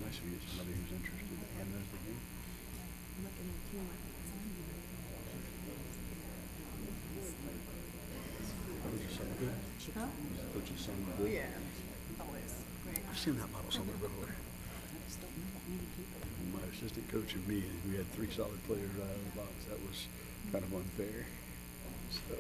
nice if you get somebody who's interested and knows the game. Coach your son good? Huh? Coach your son good? Yeah, always. Great. I've seen that model somewhere before. My assistant coach and me, we had 3 solid players right out of the box. That was kind of unfair. So.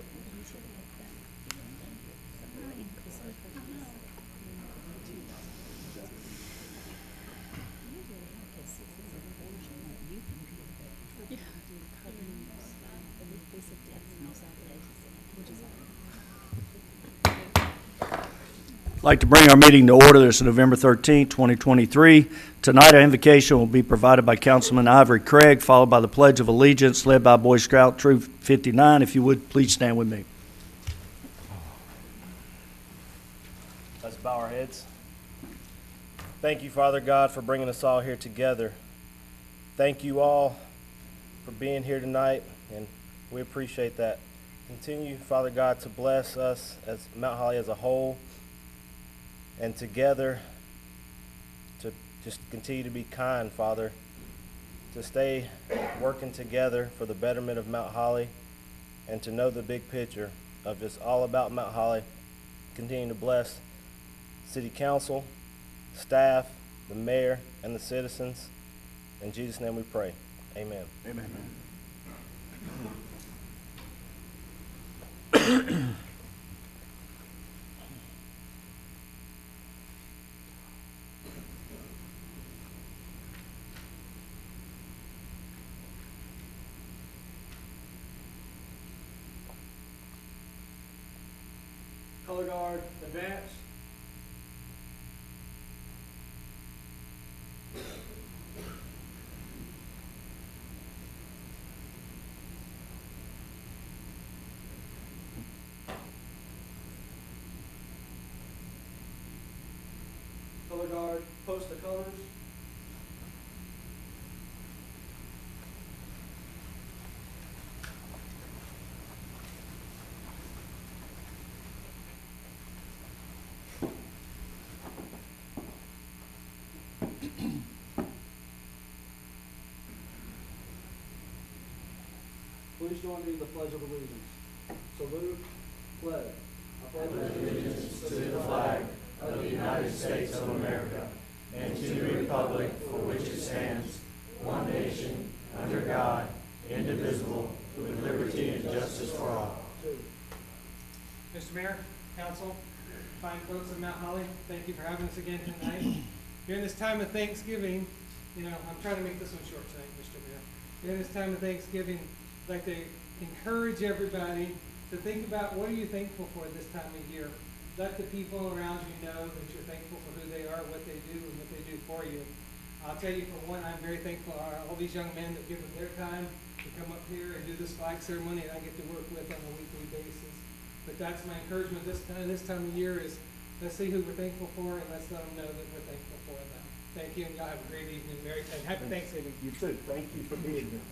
I'd like to bring our meeting to order. This is November 13th, 2023. Tonight, our invocation will be provided by Councilman Ivory Craig, followed by the Pledge of Allegiance, led by Boy Scout Troop 59. If you would, please stand with me. Let's bow our heads. Thank you, Father God, for bringing us all here together. Thank you all for being here tonight, and we appreciate that. Continue, Father God, to bless us as Mount Holly as a whole, and together to just continue to be kind, Father, to stay working together for the betterment of Mount Holly, and to know the big picture of just all about Mount Holly. Continue to bless City Council, staff, the mayor, and the citizens. In Jesus' name we pray. Amen. Amen. Color guard, advance. Color guard, post the colors. Please join me in the Pledge of Allegiance. Salute, pledge. I pledge allegiance to the flag of the United States of America and to the republic for which it stands, one nation, under God, indivisible, with liberty and justice for all. Mr. Mayor, Council, fine folks of Mount Holly, thank you for having us again tonight. During this time of Thanksgiving, I'm trying to make this one short tonight, Mr. Mayor. During this time of Thanksgiving, I'd like to encourage everybody to think about what are you thankful for this time of year. Let the people around you know that you're thankful for who they are, what they do, and what they do for you. I'll tell you, for one, I'm very thankful for all these young men that give up their time to come up here and do this flag ceremony that I get to work with on a weekly basis. But that's my encouragement this time of year is let's see who we're thankful for and let's let them know that we're thankful for them. Thank you, and y'all have a great evening. And happy Thanksgiving. You too. Thank you for being here.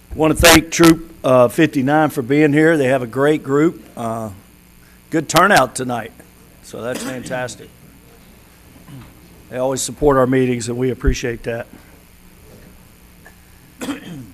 I want to thank Troop 59 for being here. They have a great group. Good turnout tonight, so that's fantastic. They always support our meetings, and we appreciate that.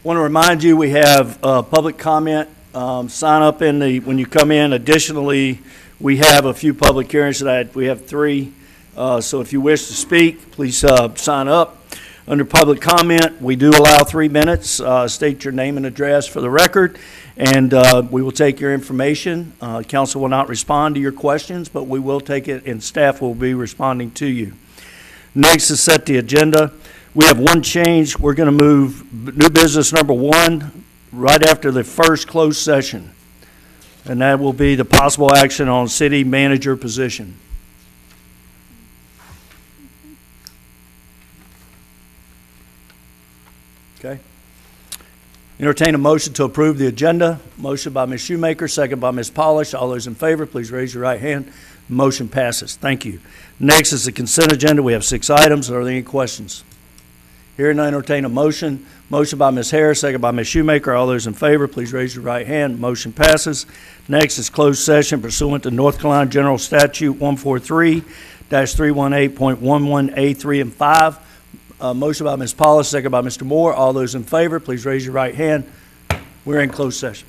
Want to remind you we have public comment. Sign up when you come in. Additionally, we have a few public hearings tonight. We have 3. So if you wish to speak, please sign up. Under public comment, we do allow 3 minutes. State your name and address for the record, and we will take your information. Council will not respond to your questions, but we will take it, and staff will be responding to you. Next is set the agenda. We have one change. We're going to move new business number 1 right after the first closed session, and that will be the possible action on city manager position. Okay. Entertain a motion to approve the agenda. Motion by Ms. Shoemaker, second by Ms. Polish. All those in favor, please raise your right hand. Motion passes. Thank you. Next is the consent agenda. We have 6 items. Are there any questions? Hearing none, entertain a motion. Motion by Ms. Harris, second by Ms. Shoemaker. All those in favor, please raise your right hand. Motion passes. Next is closed session pursuant to North Carolina General Statute 143-318.11A3 and 5. Motion by Ms. Paulus, second by Mr. Moore. All those in favor, please raise your right hand. We're in closed session.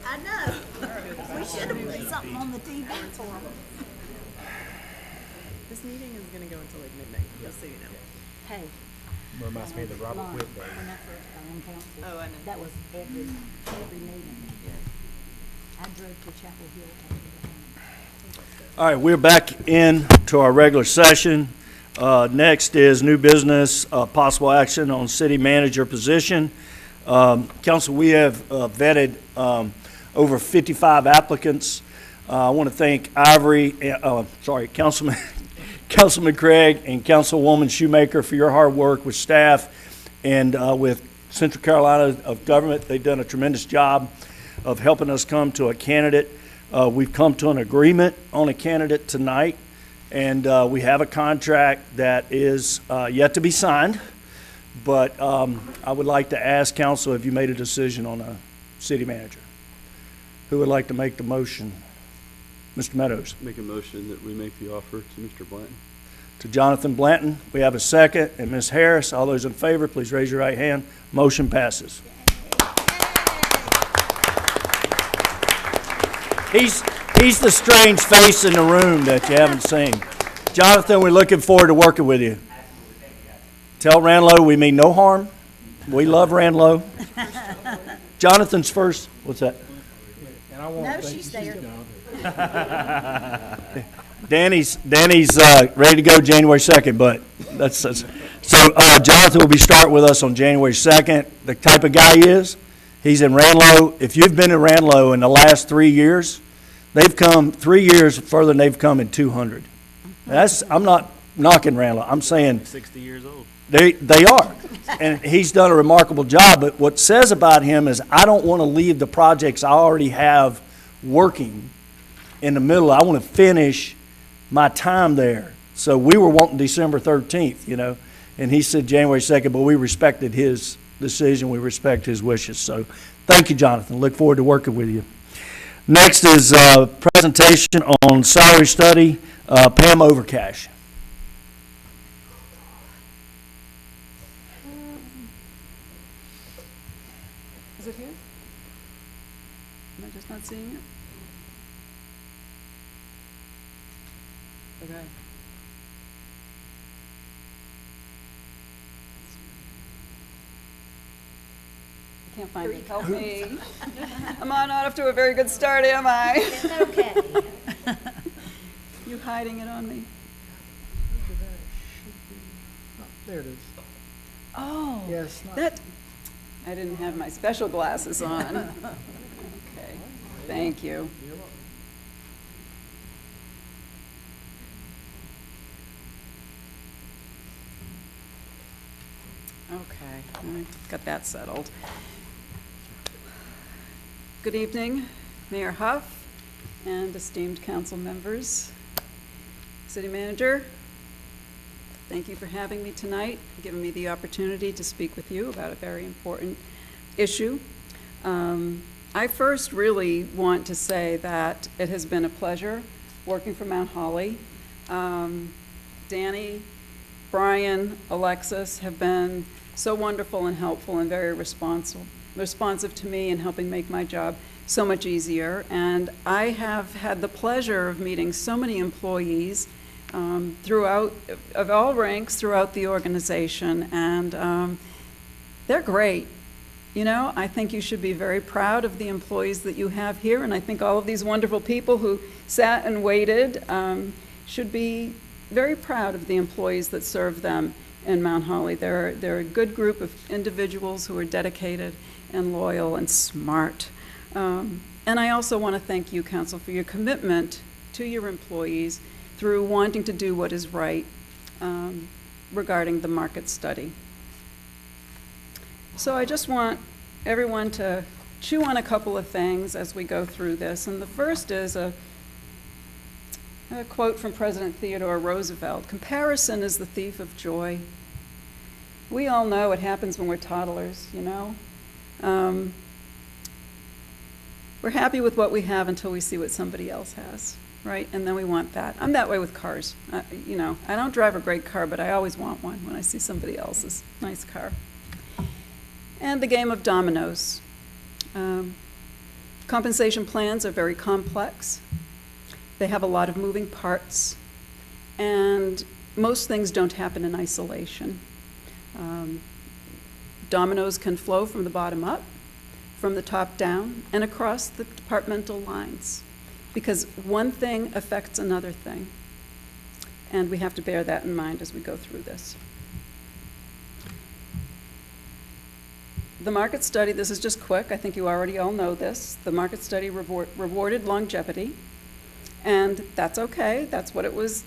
I know. We should have put something on the TV for them. This meeting is gonna go until like midnight, just so you know. Hey. Reminds me of the Robert Lauren, Witt Day. when I first got on council, Oh, I know. that was every meeting. I drove to Chapel Hill every day. All right, we're back in to our regular session. Next is new business, possible action on city manager position. Council, we have vetted over 55 applicants. I want to thank Councilman Craig and Councilwoman Shoemaker for your hard work with staff and with Central Carolina of Government. They've done a tremendous job of helping us come to a candidate. We've come to an agreement on a candidate tonight, and we have a contract that is yet to be signed. But I would like to ask council if you made a decision on a city manager. Who would like to make the motion? Mr. Meadows. Make a motion that we make the offer to Mr. Blanton. To Jonathan Blanton. We have a second. And Ms. Harris, all those in favor, please raise your right hand. Motion passes. He's the strange face in the room that you haven't seen. Jonathan, we're looking forward to working with you. Tell Ranlow we mean no harm. We love Ranlow. Jonathan's first. What's that? And I want No, to thank she's you, there. Jonathan. Danny's ready to go January 2nd, but so Jonathan will be starting with us on January 2nd. The type of guy he is, he's in Ranlow. If you've been in Ranlow in the last 3 years, they've come 3 years further than they've come in 200. I'm not knocking Ranlow. I'm saying 60 years old. they are. And he's done a remarkable job, but what says about him is I don't want to leave the projects I already have working in the middle. I want to finish my time there. So we were wanting December 13th, and he said January 2nd, but we respected his decision. We respect his wishes. So thank you, Jonathan. Look forward to working with you. Next is a presentation on salary study, Pam Overcash. Is it here? Am I just not seeing it? Okay. I can't find it. Help me. I'm not off to a very good start, am I? It's okay. You hiding it on me? There it is. Oh. Yes. That, I didn't have my special glasses on. Okay, thank you. Okay, I got that settled. Good evening, Mayor Huff and esteemed council members. City Manager, thank you for having me tonight, giving me the opportunity to speak with you about a very important issue. I first really want to say that it has been a pleasure working for Mount Holly. Danny, Brian, Alexis have been so wonderful and helpful and very responsive to me in helping make my job so much easier. And I have had the pleasure of meeting so many employees throughout, of all ranks throughout the organization, and they're great. I think you should be very proud of the employees that you have here, and I think all of these wonderful people who sat and waited should be very proud of the employees that serve them in Mount Holly. They're a good group of individuals who are dedicated and loyal and smart. And I also want to thank you, Council, for your commitment to your employees through wanting to do what is right regarding the market study. So I just want everyone to chew on a couple of things as we go through this. And the first is a quote from President Theodore Roosevelt: "Comparison is the thief of joy." We all know what happens when we're toddlers, We're happy with what we have until we see what somebody else has, right? And then we want that. I'm that way with cars. I don't drive a great car, but I always want one when I see somebody else's nice car. And the game of dominoes. Compensation plans are very complex. They have a lot of moving parts, and most things don't happen in isolation. Dominoes can flow from the bottom up, from the top down, and across the departmental lines, because one thing affects another thing, and we have to bear that in mind as we go through this. The market study, this is just quick, I think you already all know this. The market study rewarded longevity, and that's okay. That's what it was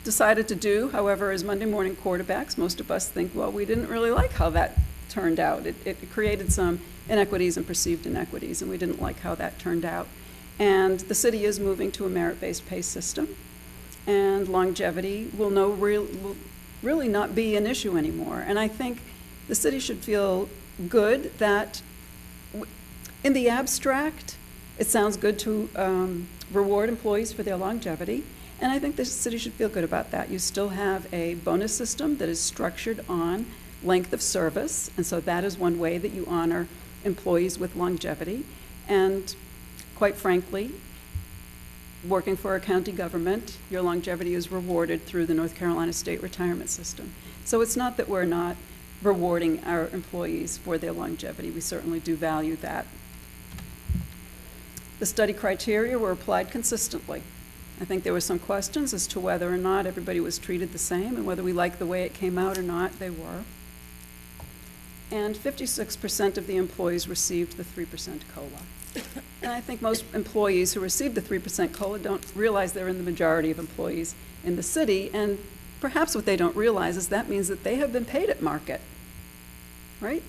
decided to do. However, as Monday morning quarterbacks, most of us think, well, we didn't really like how that turned out. It created some inequities and perceived inequities, and we didn't like how that turned out. And the city is moving to a merit-based pay system, and longevity will really not be an issue anymore. And I think the city should feel good that, in the abstract, it sounds good to reward employees for their longevity, and I think the city should feel good about that. You still have a bonus system that is structured on length of service, and so that is one way that you honor employees with longevity. And quite frankly, working for a county government, your longevity is rewarded through the North Carolina State Retirement System. So it's not that we're not rewarding our employees for their longevity. We certainly do value that. The study criteria were applied consistently. I think there were some questions as to whether or not everybody was treated the same and whether we liked the way it came out or not. They were. And 56% of the employees received the 3% COLA. And I think most employees who receive the 3% COLA don't realize they're in the majority of employees in the city, and perhaps what they don't realize is that means that they have been paid at market, right?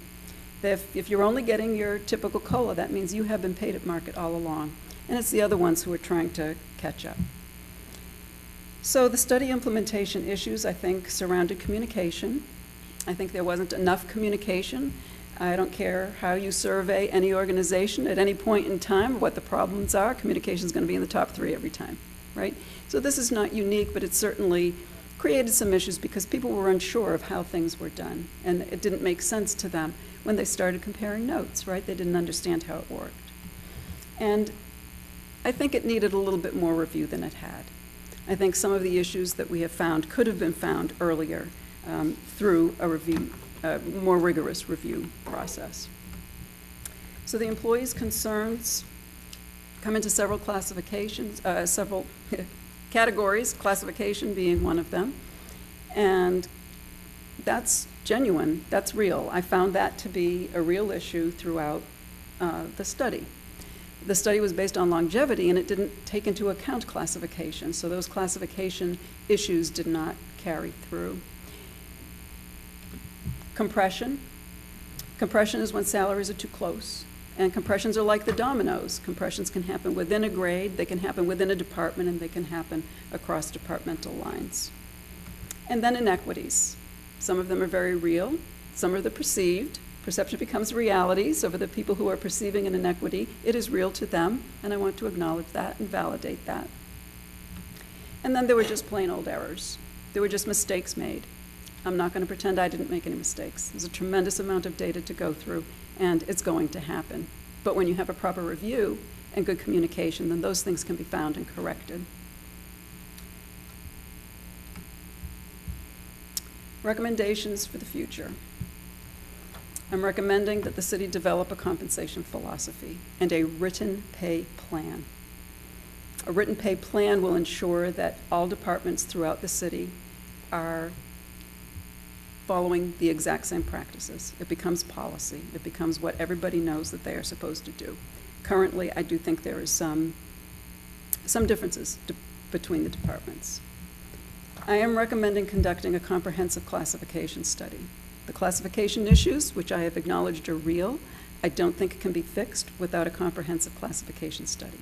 If you're only getting your typical COLA, that means you have been paid at market all along, and it's the other ones who are trying to catch up. So the study implementation issues, I think, surrounded communication. I think there wasn't enough communication. I don't care how you survey any organization at any point in time, what the problems are, communication is going to be in the top 3 every time, right? So this is not unique, but it certainly created some issues because people were unsure of how things were done, and it didn't make sense to them when they started comparing notes, right? They didn't understand how it worked. And I think it needed a little bit more review than it had. I think some of the issues that we have found could have been found earlier through a review, more rigorous review process. So the employees' concerns come into several classifications, several categories, classification being one of them. And that's genuine, that's real. I found that to be a real issue throughout the study. The study was based on longevity, and it didn't take into account classification, so those classification issues did not carry through. Compression. Compression is when salaries are too close, and compressions are like the dominoes. Compressions can happen within a grade, they can happen within a department, and they can happen across departmental lines. And then inequities. Some of them are very real, some are the perceived. Perception becomes reality, so for the people who are perceiving an inequity, it is real to them, and I want to acknowledge that and validate that. And then there were just plain old errors. There were just mistakes made. I'm not going to pretend I didn't make any mistakes. There's a tremendous amount of data to go through, and it's going to happen. But when you have a proper review and good communication, then those things can be found and corrected. Recommendations for the future. I'm recommending that the city develop a compensation philosophy and a written pay plan. A written pay plan will ensure that all departments throughout the city are following the exact same practices. It becomes policy. It becomes what everybody knows that they are supposed to do. Currently, I do think there is some differences between the departments. I am recommending conducting a comprehensive classification study. The classification issues, which I have acknowledged are real, I don't think it can be fixed without a comprehensive classification study.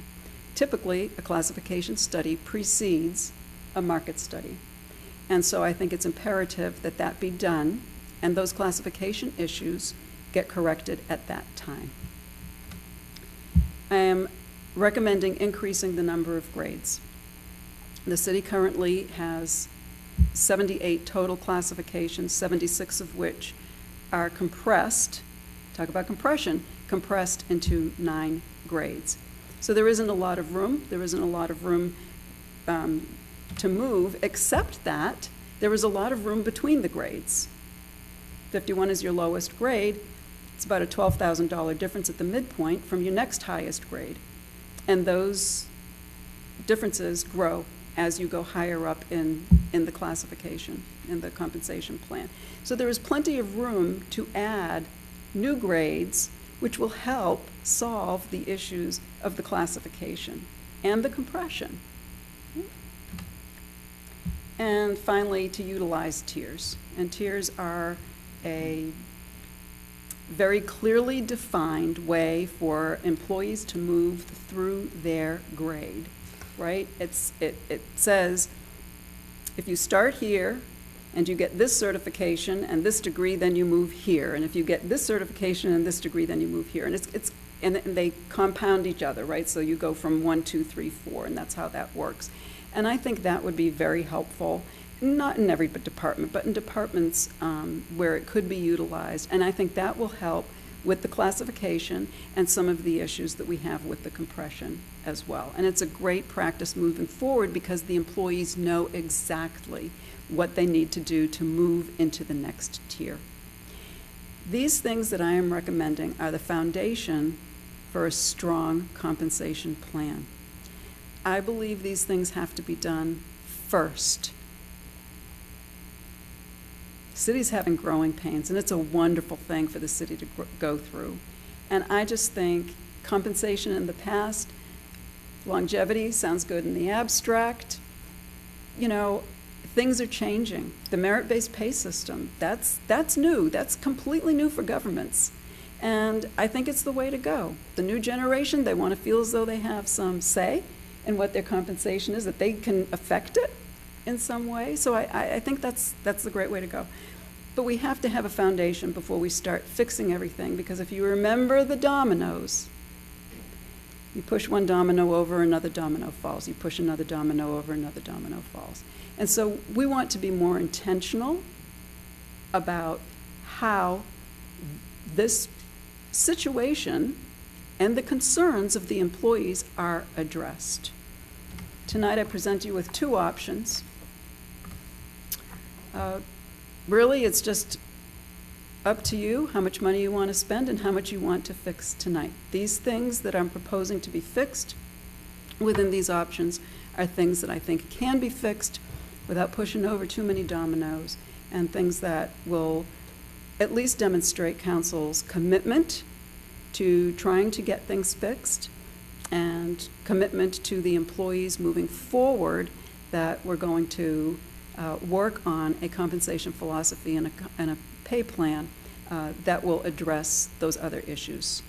Typically, a classification study precedes a market study. And so I think it's imperative that that be done and those classification issues get corrected at that time. I am recommending increasing the number of grades. The city currently has 78 total classifications, 76 of which are compressed, talk about compression, compressed into 9 grades. So there isn't a lot of room. There isn't a lot of room to move, except that there is a lot of room between the grades. 51 is your lowest grade. It's about a $12,000 difference at the midpoint from your next highest grade. And those differences grow as you go higher up in the classification, in the compensation plan. So there is plenty of room to add new grades, which will help solve the issues of the classification and the compression. And finally, to utilize tiers. And tiers are a very clearly defined way for employees to move through their grade, right? It says, if you start here and you get this certification and this degree, then you move here. And if you get this certification and this degree, then you move here. And they compound each other, right? So you go from 1, 2, 3, 4, and that's how that works. And I think that would be very helpful, not in every department, but in departments where it could be utilized. And I think that will help with the classification and some of the issues that we have with the compression as well. And it's a great practice moving forward because the employees know exactly what they need to do to move into the next tier. These things that I am recommending are the foundation for a strong compensation plan. I believe these things have to be done first. The city's having growing pains, and it's a wonderful thing for the city to go through. And I just think compensation in the past, longevity sounds good in the abstract. You know, things are changing. The merit-based pay system, that's new. That's completely new for governments. And I think it's the way to go. The new generation, they want to feel as though they have some say in what their compensation is, that they can affect it in some way. So I think that's the great way to go. But we have to have a foundation before we start fixing everything, because if you remember the dominoes, you push one domino over, another domino falls. You push another domino over, another domino falls. And so we want to be more intentional about how this situation and the concerns of the employees are addressed. Tonight I present you with two options. Really, it's just up to you how much money you want to spend and how much you want to fix tonight. These things that I'm proposing to be fixed within these options are things that I think can be fixed without pushing over too many dominoes, and things that will at least demonstrate council's commitment to trying to get things fixed and commitment to the employees moving forward, that we're going to work on a compensation philosophy and a pay plan that will address those other issues.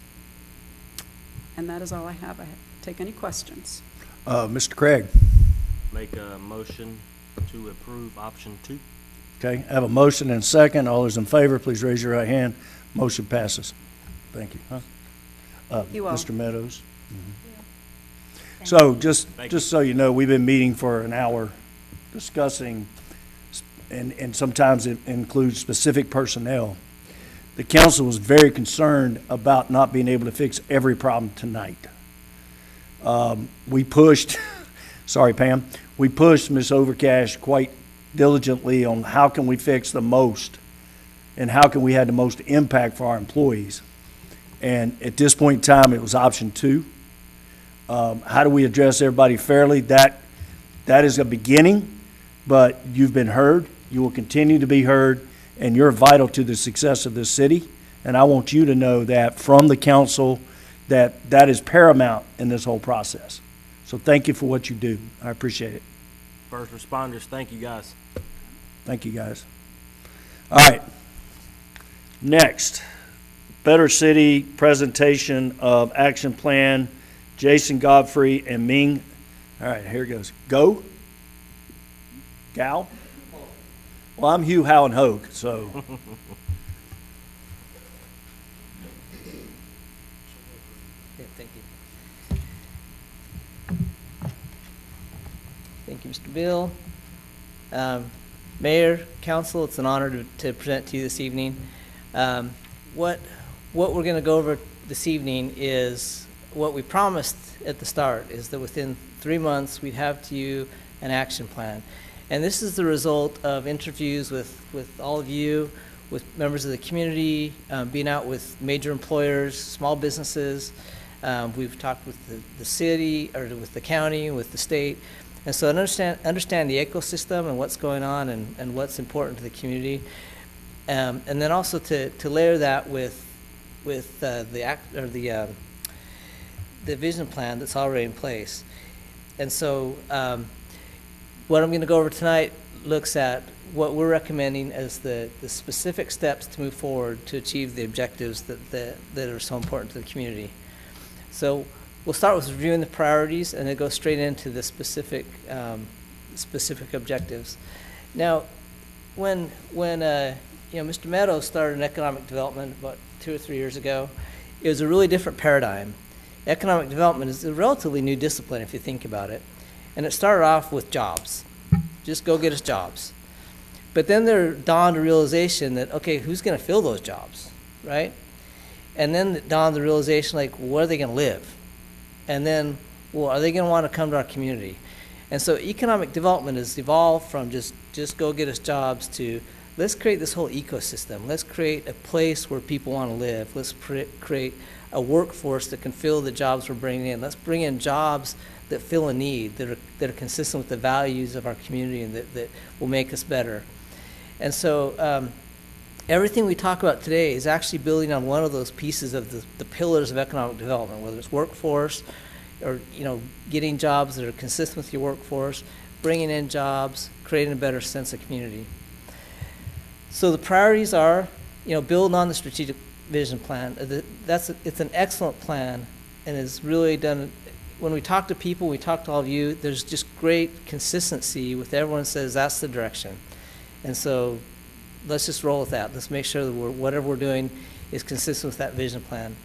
And that is all I have. I take any questions. Mr. Craig. Make a motion to approve option 2. Okay, I have a motion and a second. All those in favor, please raise your right hand. Motion passes. Thank you. You all. Mr. Meadows. So just so you know, we've been meeting for an hour discussing, and sometimes it includes specific personnel. The council was very concerned about not being able to fix every problem tonight. We pushed, sorry Pam, we pushed Ms. Overcash quite diligently on how can we fix the most and how can we have the most impact for our employees. And at this point in time, it was option 2. How do we address everybody fairly? That is a beginning, but you've been heard. You will continue to be heard, and you're vital to the success of this city. And I want you to know that from the council, that is paramount in this whole process. So thank you for what you do. I appreciate it. First responders, thank you guys. Thank you, guys. All right. Next, Better City presentation of action plan. Jason Godfrey and Ming. All right, here it goes. Go. Gal. Well, I'm Hugh, Howe, and Hogue, so. Thank you. Thank you, Mr. Bill. Mayor, Council, it's an honor to present to you this evening. What we're going to go over this evening is what we promised at the start, is that within 3 months we'd have to you an action plan. And this is the result of interviews with all of you, with members of the community, being out with major employers, small businesses. We've talked with the city, or with the county, with the state. And so understand the ecosystem and what's going on and what's important to the community. And then also to layer that with the vision plan that's already in place. And so what I'm going to go over tonight looks at what we're recommending as the specific steps to move forward to achieve the objectives that are so important to the community. So we'll start with reviewing the priorities and then go straight into the specific objectives. Now, when Mr. Meadows started in economic development about 2 or 3 years ago, it was a really different paradigm. Economic development is a relatively new discipline if you think about it. And it started off with jobs. Just go get us jobs. But then there dawned a realization that, okay, who's going to fill those jobs, right? And then it dawned the realization, like, where are they going to live? And then, well, are they going to want to come to our community? And so economic development has evolved from just go get us jobs to let's create this whole ecosystem. Let's create a place where people want to live. Let's create a workforce that can fill the jobs we're bringing in. Let's bring in jobs that fill a need, that are consistent with the values of our community and that will make us better. And so everything we talk about today is actually building on one of those pieces of the pillars of economic development, whether it's workforce or, getting jobs that are consistent with your workforce, bringing in jobs, creating a better sense of community. So the priorities are, building on the strategic vision plan. It's an excellent plan and is really done. When we talk to people, we talk to all of you, there's just great consistency with everyone says that's the direction. And so let's just roll with that. Let's make sure that whatever we're doing is consistent with that vision plan.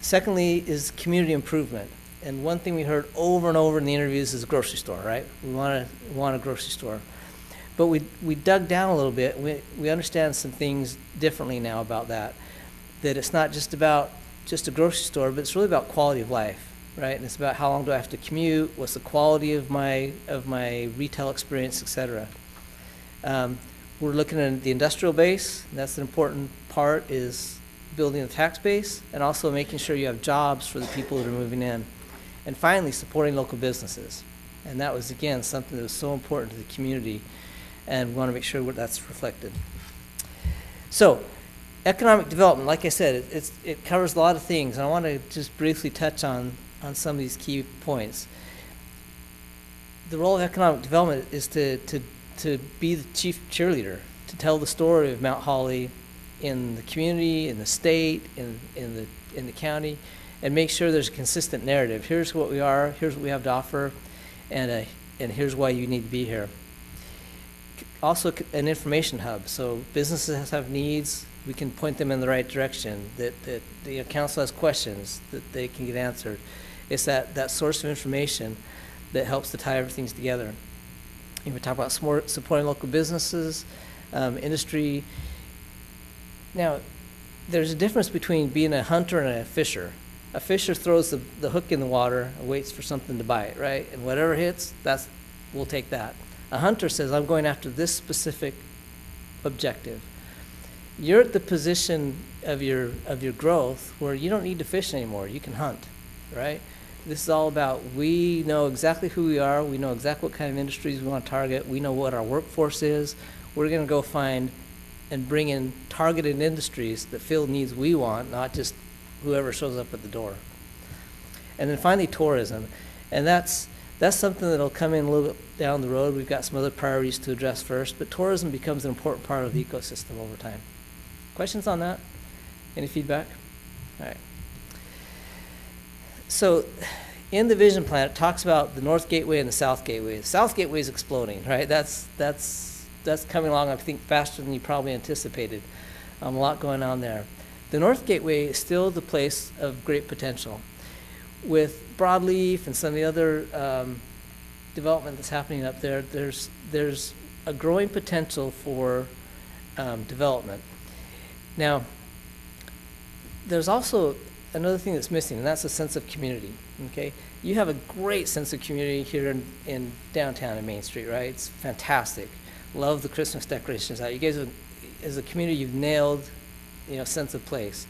Secondly is community improvement. And one thing we heard over and over in the interviews is a grocery store, right? We want a grocery store. But we dug down a little bit. We understand some things differently now about that it's not just about just a grocery store, but it's really about quality of life, right? And it's about how long do I have to commute, what's the quality of my retail experience, et cetera. We're looking at the industrial base. And that's an important part, is building the tax base and also making sure you have jobs for the people that are moving in. And finally, supporting local businesses. And that was, again, something that was so important to the community, and we want to make sure that's reflected. So, economic development, like I said, it covers a lot of things, and I want to just briefly touch on some of these key points. The role of economic development is to be the chief cheerleader, to tell the story of Mount Holly in the community, in the state, in the county, and make sure there's a consistent narrative. Here's what we are, here's what we have to offer, and here's why you need to be here. Also, an information hub, so businesses have needs, we can point them in the right direction, that the council has questions that they can get answered. It's that source of information that helps to tie everything together. We talk about supporting local businesses, industry. Now, there's a difference between being a hunter and a fisher. A fisher throws the hook in the water and waits for something to bite, right? And whatever hits, we'll take that. A hunter says, I'm going after this specific objective. You're at the position of your growth where you don't need to fish anymore. You can hunt, right? This is all about, we know exactly who we are. We know exactly what kind of industries we want to target. We know what our workforce is. We're going to go find and bring in targeted industries that fill needs we want, not just whoever shows up at the door. And then finally, tourism. And that's something that'll come in a little bit down the road. We've got some other priorities to address first, but tourism becomes an important part of the ecosystem over time. Questions on that? Any feedback? All right. So in the vision plan, it talks about the North Gateway and the South Gateway. The South Gateway is exploding, right? That's coming along, I think, faster than you probably anticipated. A lot going on there. The North Gateway is still the place of great potential. With Broadleaf and some of the other development that's happening up there, there's a growing potential for development. Now, there's also another thing that's missing, and that's a sense of community, okay? You have a great sense of community here in downtown and Main Street, right? It's fantastic. Love the Christmas decorations out. You guys, as a community, you've nailed, sense of place.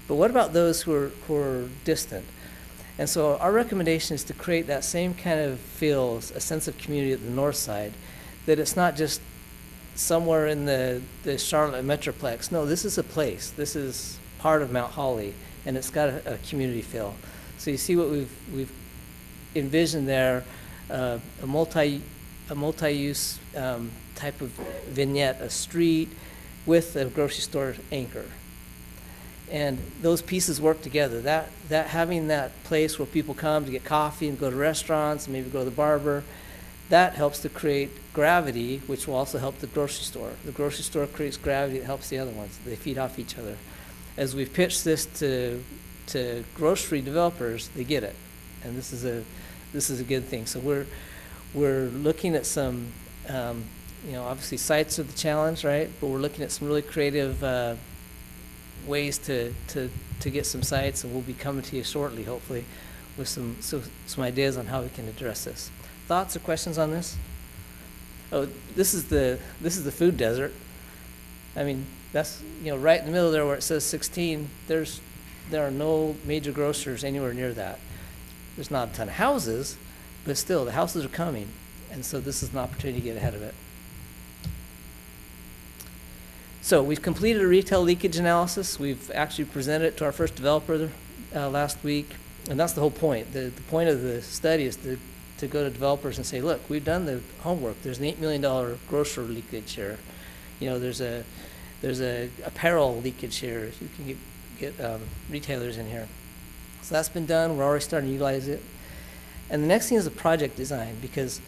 But what about those who are distant? And so our recommendation is to create that same kind of feel, a sense of community at the north side, that it's not just somewhere in the Charlotte Metroplex. No, this is a place. This is part of Mount Holly, and it's got a community feel. So you see what we've envisioned there, a multi-use type of vignette, a street with a grocery store anchor. And those pieces work together. That having that place where people come to get coffee and go to restaurants and maybe go to the barber, that helps to create gravity, which will also help the grocery store. The grocery store creates gravity that helps the other ones. They feed off each other. As we've pitched this to grocery developers, they get it, and this is a good thing. So we're looking at some, obviously sites are the challenge, right? But we're looking at some really creative ways to get some sites, and we'll be coming to you shortly, hopefully, with some ideas on how we can address this. Thoughts or questions on this? oh, this is the food desert. I mean, that's, right in the middle there where it says 16, there are no major grocers anywhere near that. There's not a ton of houses, but still, the houses are coming. And so this is an opportunity to get ahead of it. So we've completed a retail leakage analysis. We've actually presented it to our first developer last week. And that's the whole point. The point of the study is to go to developers and say, look, we've done the homework. There's an $8 million grocery leakage here. There's a apparel leakage here. You can get retailers in here. So that's been done. We're already starting to utilize it. And the next thing is the project design, because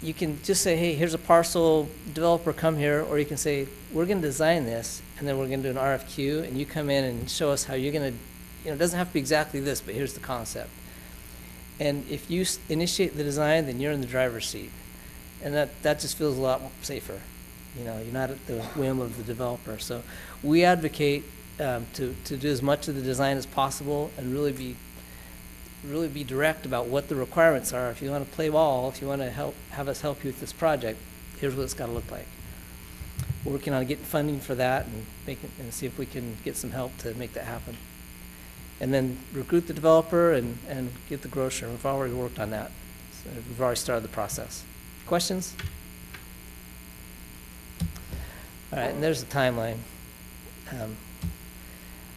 you can just say, hey, here's a parcel, developer, come here, or you can say, we're going to design this, and then we're going to do an RFQ, and you come in and show us how you're going to, it doesn't have to be exactly this, but here's the concept. And if you initiate the design, then you're in the driver's seat. And that just feels a lot safer. You're not at the whim of the developer. So we advocate to do as much of the design as possible and really be direct about what the requirements are. If you want to play ball, if you want to have us help you with this project, here's what it's got to look like. We're working on getting funding for that and see if we can get some help to make that happen. And then recruit the developer and get the grocer. We've already worked on that. So we've already started the process. Questions? All right, and there's the timeline. All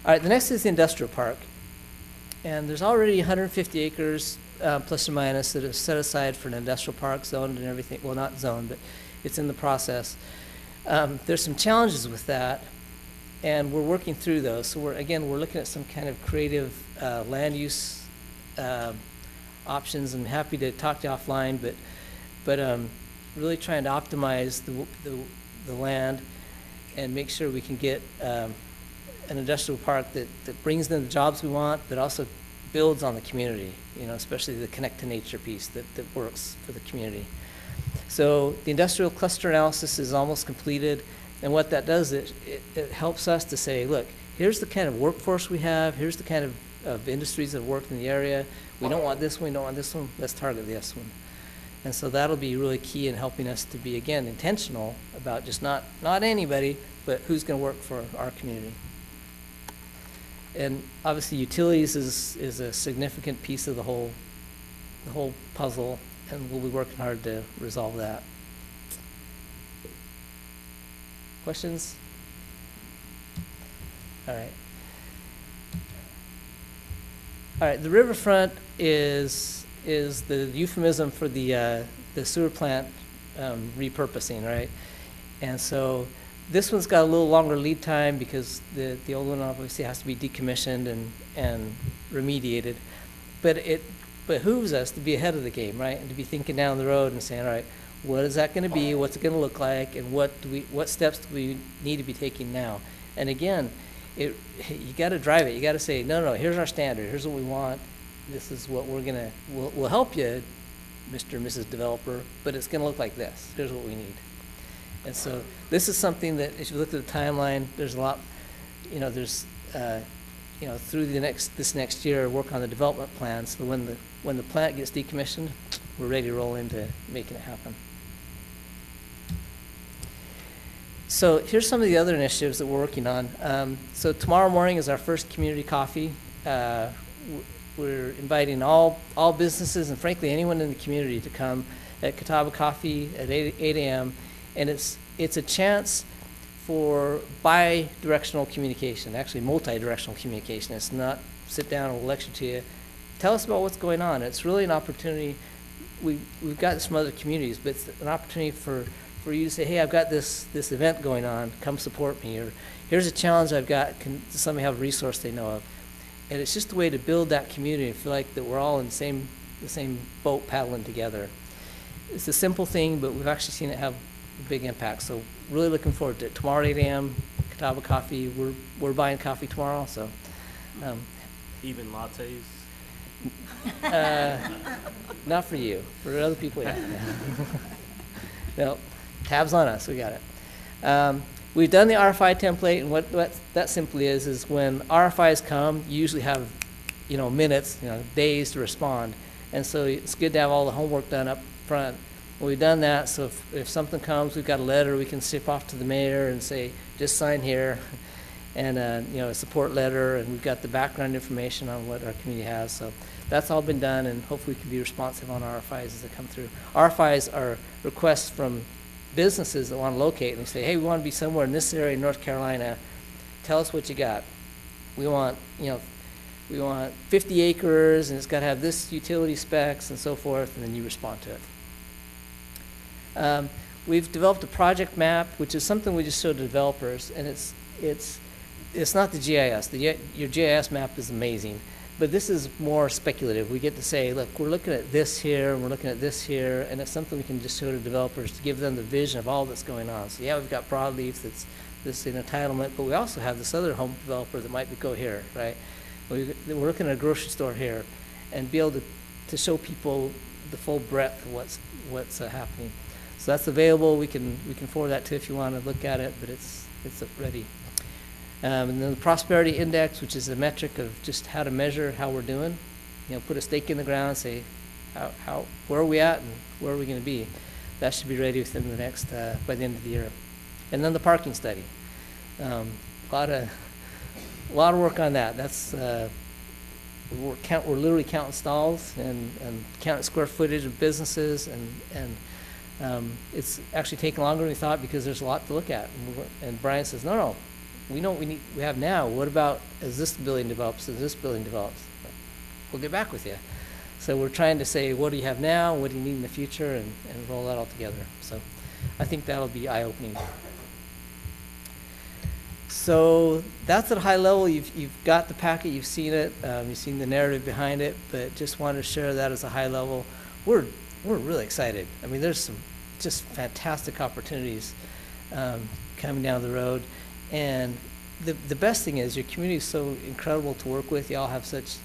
right, the next is the industrial park. And there's already 150 acres, plus or minus, that is set aside for an industrial park, zoned and everything. Well, not zoned, but it's in the process. There's some challenges with that, and we're working through those. So we're looking at some kind of creative land use options. I'm happy to talk to you offline, but really trying to optimize the land and make sure we can get an industrial park that brings in the jobs we want, but also builds on the community, especially the connect to nature piece that works for the community. So the industrial cluster analysis is almost completed, and what that does is it helps us to say, look, here's the kind of workforce we have, here's the kind of industries that work in the area. We don't want this one, we don't want this one, let's target this one. And so that'll be really key in helping us to be, again, intentional about just not anybody, but who's going to work for our community. And obviously utilities is a significant piece of the whole puzzle, and we'll be working hard to resolve that. Questions? All right. All right, the riverfront is the euphemism for the sewer plant repurposing, right? And so this one's got a little longer lead time because the old one obviously has to be decommissioned and remediated. But it behooves us to be ahead of the game, right? And to be thinking down the road and saying, all right, what is that going to be? What's it going to look like? And what steps do we need to be taking now? And again, you got to drive it. You got to say, no, here's our standard. Here's what we want. This is what we'll help you, Mr. and Mrs. Developer, but it's going to look like this. Here's what we need. And so this is something that, if you look at the timeline, there's a lot, there's, through this next year, work on the development plan. So when the plant gets decommissioned, we're ready to roll into making it happen. So here's some of the other initiatives that we're working on. So tomorrow morning is our first community coffee. We're inviting all businesses and frankly anyone in the community to come at Catawba Coffee at 8 a.m. And it's a chance for bi-directional communication, actually multi-directional communication. It's not sit down and we'll lecture to you. Tell us about what's going on. It's really an opportunity. We've got this from other communities, but it's an opportunity for you to say, hey, I've got this event going on, come support me, or here's a challenge I've got, does somebody have a resource they know of? And it's just a way to build that community and feel like that we're all in the same boat paddling together. It's a simple thing, but we've actually seen it have a big impact. So really looking forward to it. Tomorrow at 8 a.m., Catawba Coffee. We're buying coffee tomorrow, so. Even lattes? Not for you. For other people, yeah. No, tabs on us. We got it. We've done the RFI template, and what that simply is when RFIs come, you usually have, minutes, days to respond. And so it's good to have all the homework done up front. We've done that, so if something comes, we've got a letter, we can ship off to the mayor and say, just sign here, and, a support letter, and we've got the background information on what our community has. So that's all been done, and hopefully we can be responsive on RFIs as they come through. RFIs are requests from businesses that want to locate, and they say, hey, we want to be somewhere in this area in North Carolina. Tell us what you got. We want 50 acres, and it's got to have this utility specs and so forth, and then you respond to it. We've developed a project map, which is something we just showed to developers, and it's not the GIS. Your GIS map is amazing, but this is more speculative. We get to say, look, we're looking at this here, and we're looking at this here, and it's something we can just show to developers to give them the vision of all that's going on. So yeah, we've got Broadleaf that's this in entitlement, but we also have this other home developer that might go here, right? We're looking at a grocery store here, and be able to show people the full breadth of what's happening. So that's available. We can forward that to if you want to look at it, but it's ready. And then the prosperity index, which is a metric of just how to measure how we're doing. Put a stake in the ground, say where are we at and where are we going to be. That should be ready within the next by the end of the year. And then the parking study. A lot of work on that. That's we're literally counting stalls and counting square footage of businesses, and it's actually taken longer than we thought because there's a lot to look at. And Brian says, no, we know what we have now. What about as this building develops, as this building develops? We'll get back with you. So we're trying to say, what do you have now? What do you need in the future? And roll that all together. So I think that'll be eye-opening. So that's at a high level. You've got the packet, you've seen it, you've seen the narrative behind it, but just wanted to share that as a high level. We're really excited. I mean, there's some just fantastic opportunities coming down the road, and the best thing is your community is so incredible to work with. You all have such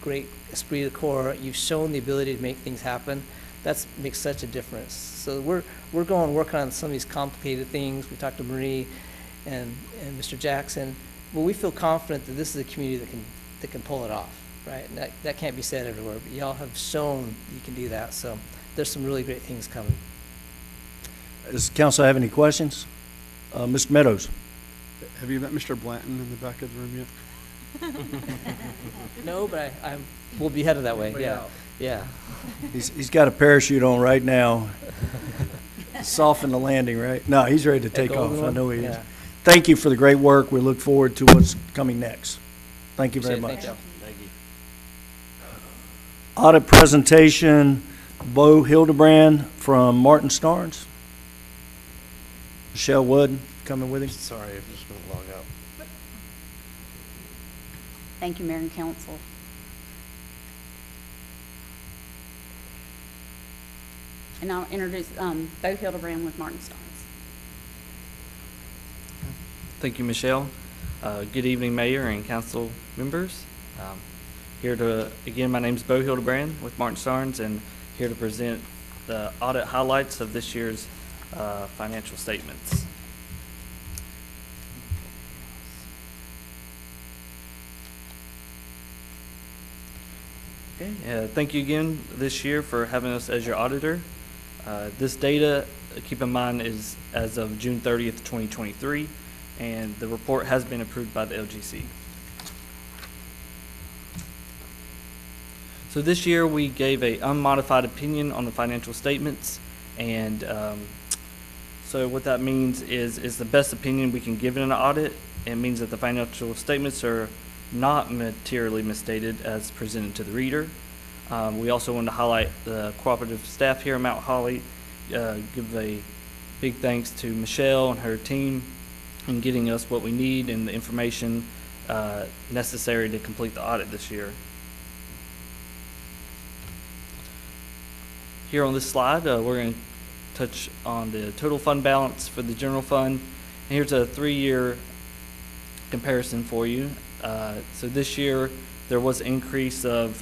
great esprit de corps. You've shown the ability to make things happen. That makes such a difference. So we're working on some of these complicated things. We talked to Marie and Mr. Jackson. Well, we feel confident that this is a community that can pull it off, right? And that can't be said everywhere, but y'all have shown you can do that. So there's some really great things coming. Does council have any questions? Mr. Meadows? Have you met Mr. Blanton in the back of the room yet? No, but we'll be headed that way. Yeah, yeah. He's got a parachute on right now. Soften the landing, right? No, he's ready to take off. I know he is. Yeah. Thank you for the great work. We look forward to what's coming next. Thank you very much. Thank you. Thank you. Audit presentation, Bo Hildebrand from Martin Starnes. Michelle Wood coming with him. Sorry, I'm just going to log out. Thank you, Mayor and Council. And I'll introduce Bo Hildebrand with Martin Starnes. Thank you, Michelle. Good evening, Mayor and Council members. Again, my name is Bo Hildebrand with Martin Starnes, and here to present the audit highlights of this year's financial statements. Okay, thank you again this year for having us as your auditor. This data, keep in mind, is as of June 30th, 2023, and the report has been approved by the LGC. So this year we gave a unmodified opinion on the financial statements, and so what that means is the best opinion we can give in an audit. It means that the financial statements are not materially misstated as presented to the reader. We also want to highlight the cooperative staff here at Mount Holly, give a big thanks to Michelle and her team in getting us what we need and the information necessary to complete the audit this year. Here on this slide, we're going to touch on the total fund balance for the general fund. And here's a 3-year comparison for you. So this year there was an increase of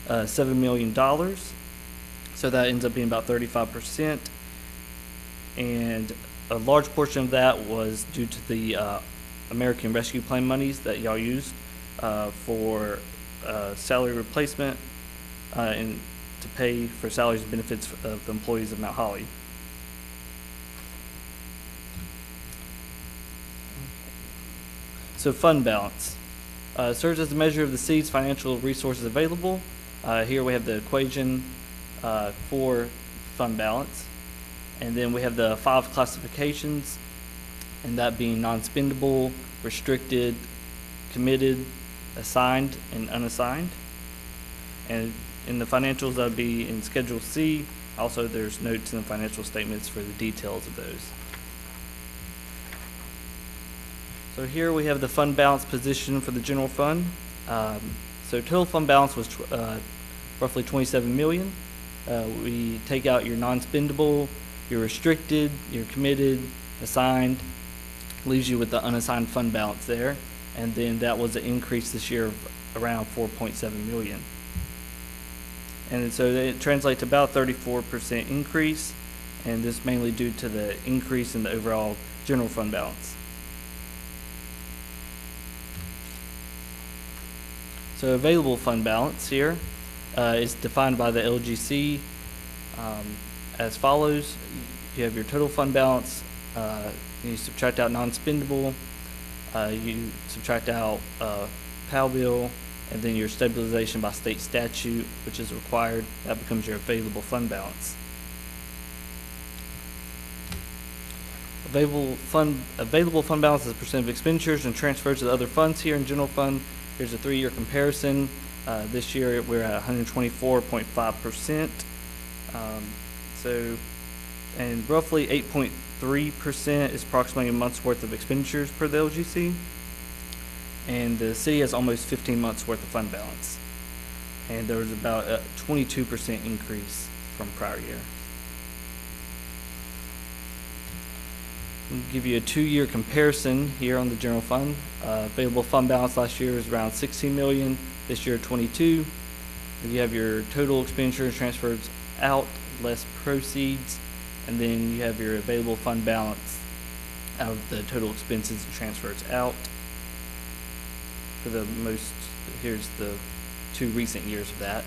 $7 million. So that ends up being about 35%. And a large portion of that was due to the American Rescue Plan monies that y'all used for salary replacement and to pay for salaries and benefits of the employees of Mount Holly. So fund balance serves as a measure of the city's financial resources available. Here we have the equation for fund balance. And then we have the 5 classifications, and that being non-spendable, restricted, committed, assigned, and unassigned. And in the financials, that would be in Schedule C. Also, there's notes in the financial statements for the details of those. So here we have the fund balance position for the general fund. So total fund balance was roughly 27 million. We take out your non-spendable, your restricted, your committed, assigned, leaves you with the unassigned fund balance there. And then that was an increase this year of around 4.7 million. And so it translates to about 34% increase, and this is mainly due to the increase in the overall general fund balance. So available fund balance here is defined by the LGC as follows. You have your total fund balance, you subtract out non-spendable, you subtract out PAL bill, and then your stabilization by state statute, which is required. That becomes your available fund balance. Available fund balance is a percent of expenditures and transfers to the other funds here in general fund. Here's a 3-year comparison. This year we're at 124.5%. And roughly 8.3% is approximately a month's worth of expenditures per the LGC. And the city has almost 15 months worth of fund balance. And there was about a 22% increase from prior year. We'll give you a 2-year comparison here on the general fund. Available fund balance last year was around 16 million, this year 22. You have your total expenditures transfers out, less proceeds, and then you have your available fund balance out of the total expenses and transfers out. For the most, here's the 2 recent years of that.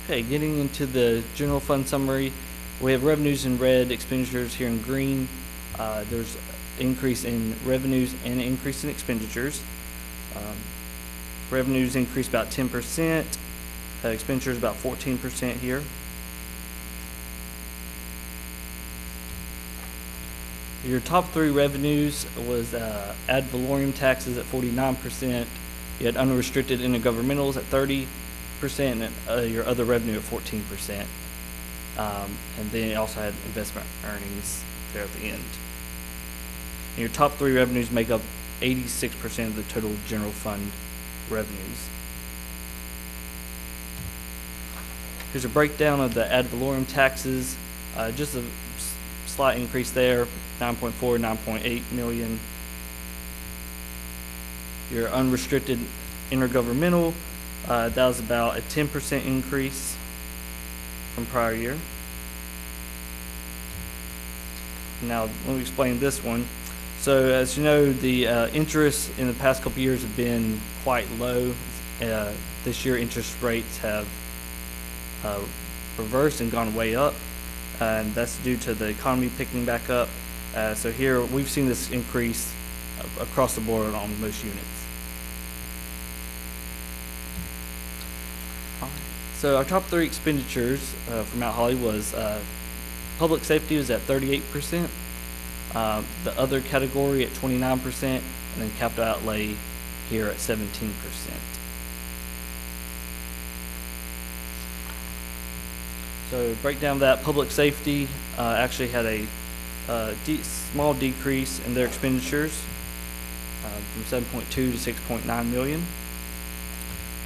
Okay, getting into the general fund summary, we have revenues in red, expenditures here in green. There's increase in revenues and increase in expenditures. Revenues increased about 10%, expenditures about 14% here. Your top 3 revenues was ad valorem taxes at 49%. You had unrestricted intergovernmentals at 30%, and your other revenue at 14%. And then you also had investment earnings there at the end. And your top 3 revenues make up 86% of the total general fund revenues. Here's a breakdown of the ad valorem taxes. Just a slight increase there, 9.4, 9.8 million. Your unrestricted intergovernmental, that was about a 10% increase from prior year. Now, let me explain this one. So, as you know, the interest in the past couple years have been quite low. This year, interest rates have reversed and gone way up, and that's due to the economy picking back up. So here, we've seen this increase across the board on most units. So our top 3 expenditures for Mount Holly was public safety was at 38%, the other category at 29%, and then capital outlay here at 17%. So break down that, public safety actually had a small decrease in their expenditures from 7.2 to 6.9 million.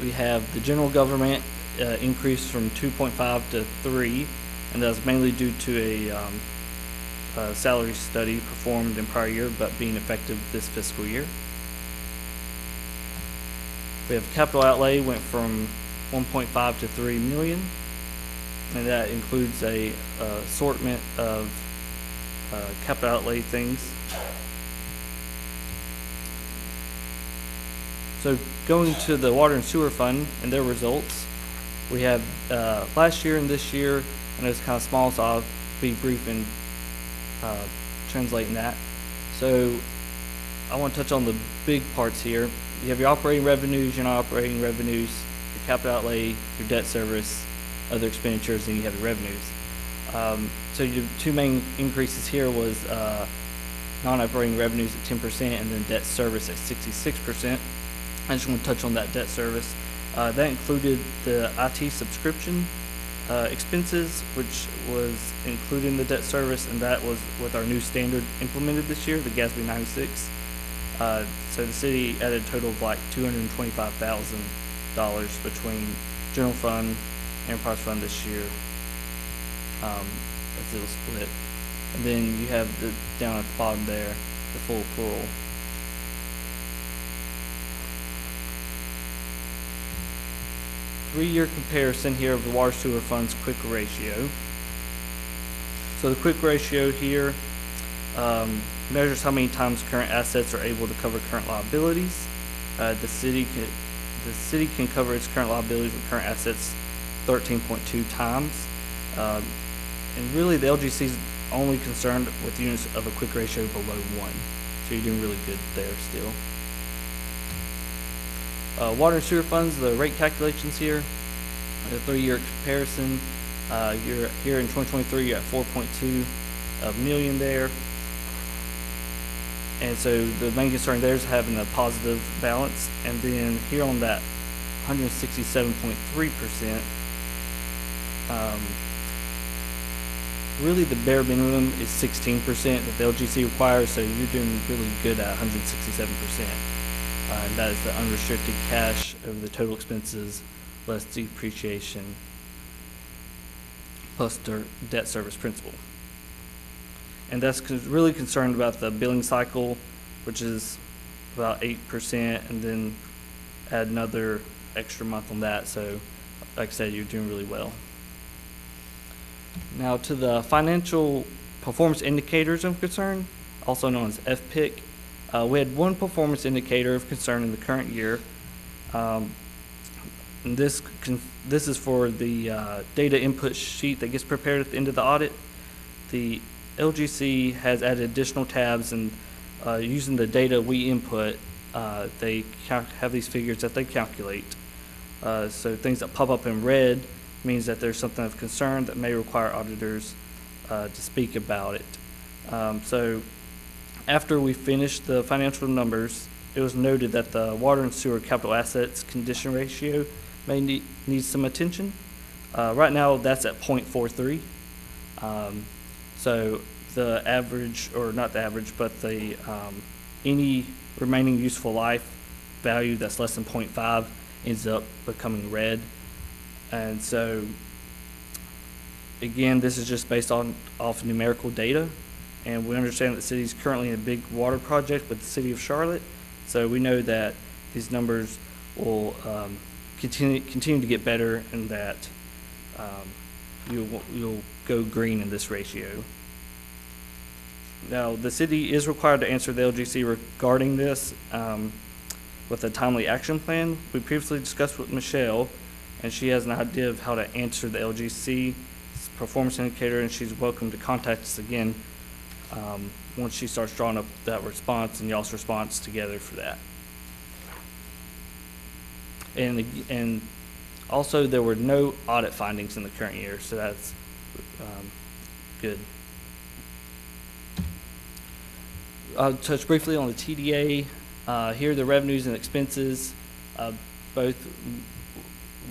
We have the general government increased from 2.5 to 3, and that's mainly due to a salary study performed in prior year but being effective this fiscal year. We have capital outlay went from 1.5 to 3 million, and that includes a assortment of capital outlay things. So going to the water and sewer fund and their results, we have last year and this year, and it's kind of small, so I'll be brief in translating that. So I want to touch on the big parts here. You have your operating revenues, your non-operating revenues, your capital outlay, your debt service, other expenditures, and you have your revenues. So your two main increases here was non-operating revenues at 10% and then debt service at 66%. I just want to touch on that debt service. That included the IT subscription expenses, which was included in the debt service, and that was with our new standard implemented this year, the GASB 96. So the city added a total of like $225,000 between general fund, enterprise fund this year, as it'll split. And then you have the down at the bottom there, the full plural. Three-year comparison here of the water sewer fund's quick ratio. So the quick ratio here measures how many times current assets are able to cover current liabilities. The city can cover its current liabilities with current assets 13.2 times. And really the LGC is only concerned with units of a quick ratio below 1. So you're doing really good there still. Water and sewer funds, the rate calculations here, the 3-year comparison. You're here in 2023, you're at 4.2 million there. And so the main concern there is having a positive balance. And then here on that 167.3%, really the bare minimum is 16% that the LGC requires, so you're doing really good at 167%. And that is the unrestricted cash over the total expenses less depreciation plus debt service principal. And that's really concerned about the billing cycle, which is about 8%, and then add another extra month on that. So like I said, you're doing really well. Now to the financial performance indicators of concern, also known as FPIC. We had one performance indicator of concern in the current year. And this is for the data input sheet that gets prepared at the end of the audit. The LGC has added additional tabs, and using the data we input, they have these figures that they calculate. So things that pop up in red means that there's something of concern that may require auditors to speak about it. So after we finished the financial numbers, it was noted that the water and sewer capital assets condition ratio may need some attention. Right now, that's at 0.43. So the average, or not the average, but the any remaining useful life value that's less than 0.5 ends up becoming red. And so, again, this is just based off numerical data. And we understand that the city is currently in a big water project with the city of Charlotte. So we know that these numbers will continue to get better, and that you'll go green in this ratio. Now, the city is required to answer the LGC regarding this with a timely action plan. We previously discussed with Michelle, and she has an idea of how to answer the LGC performance indicator, and she's welcome to contact us again once she starts drawing up that response and y'all's response together for that. And also, there were no audit findings in the current year, so that's good. I'll touch briefly on the TDA. Here, the revenues and expenses both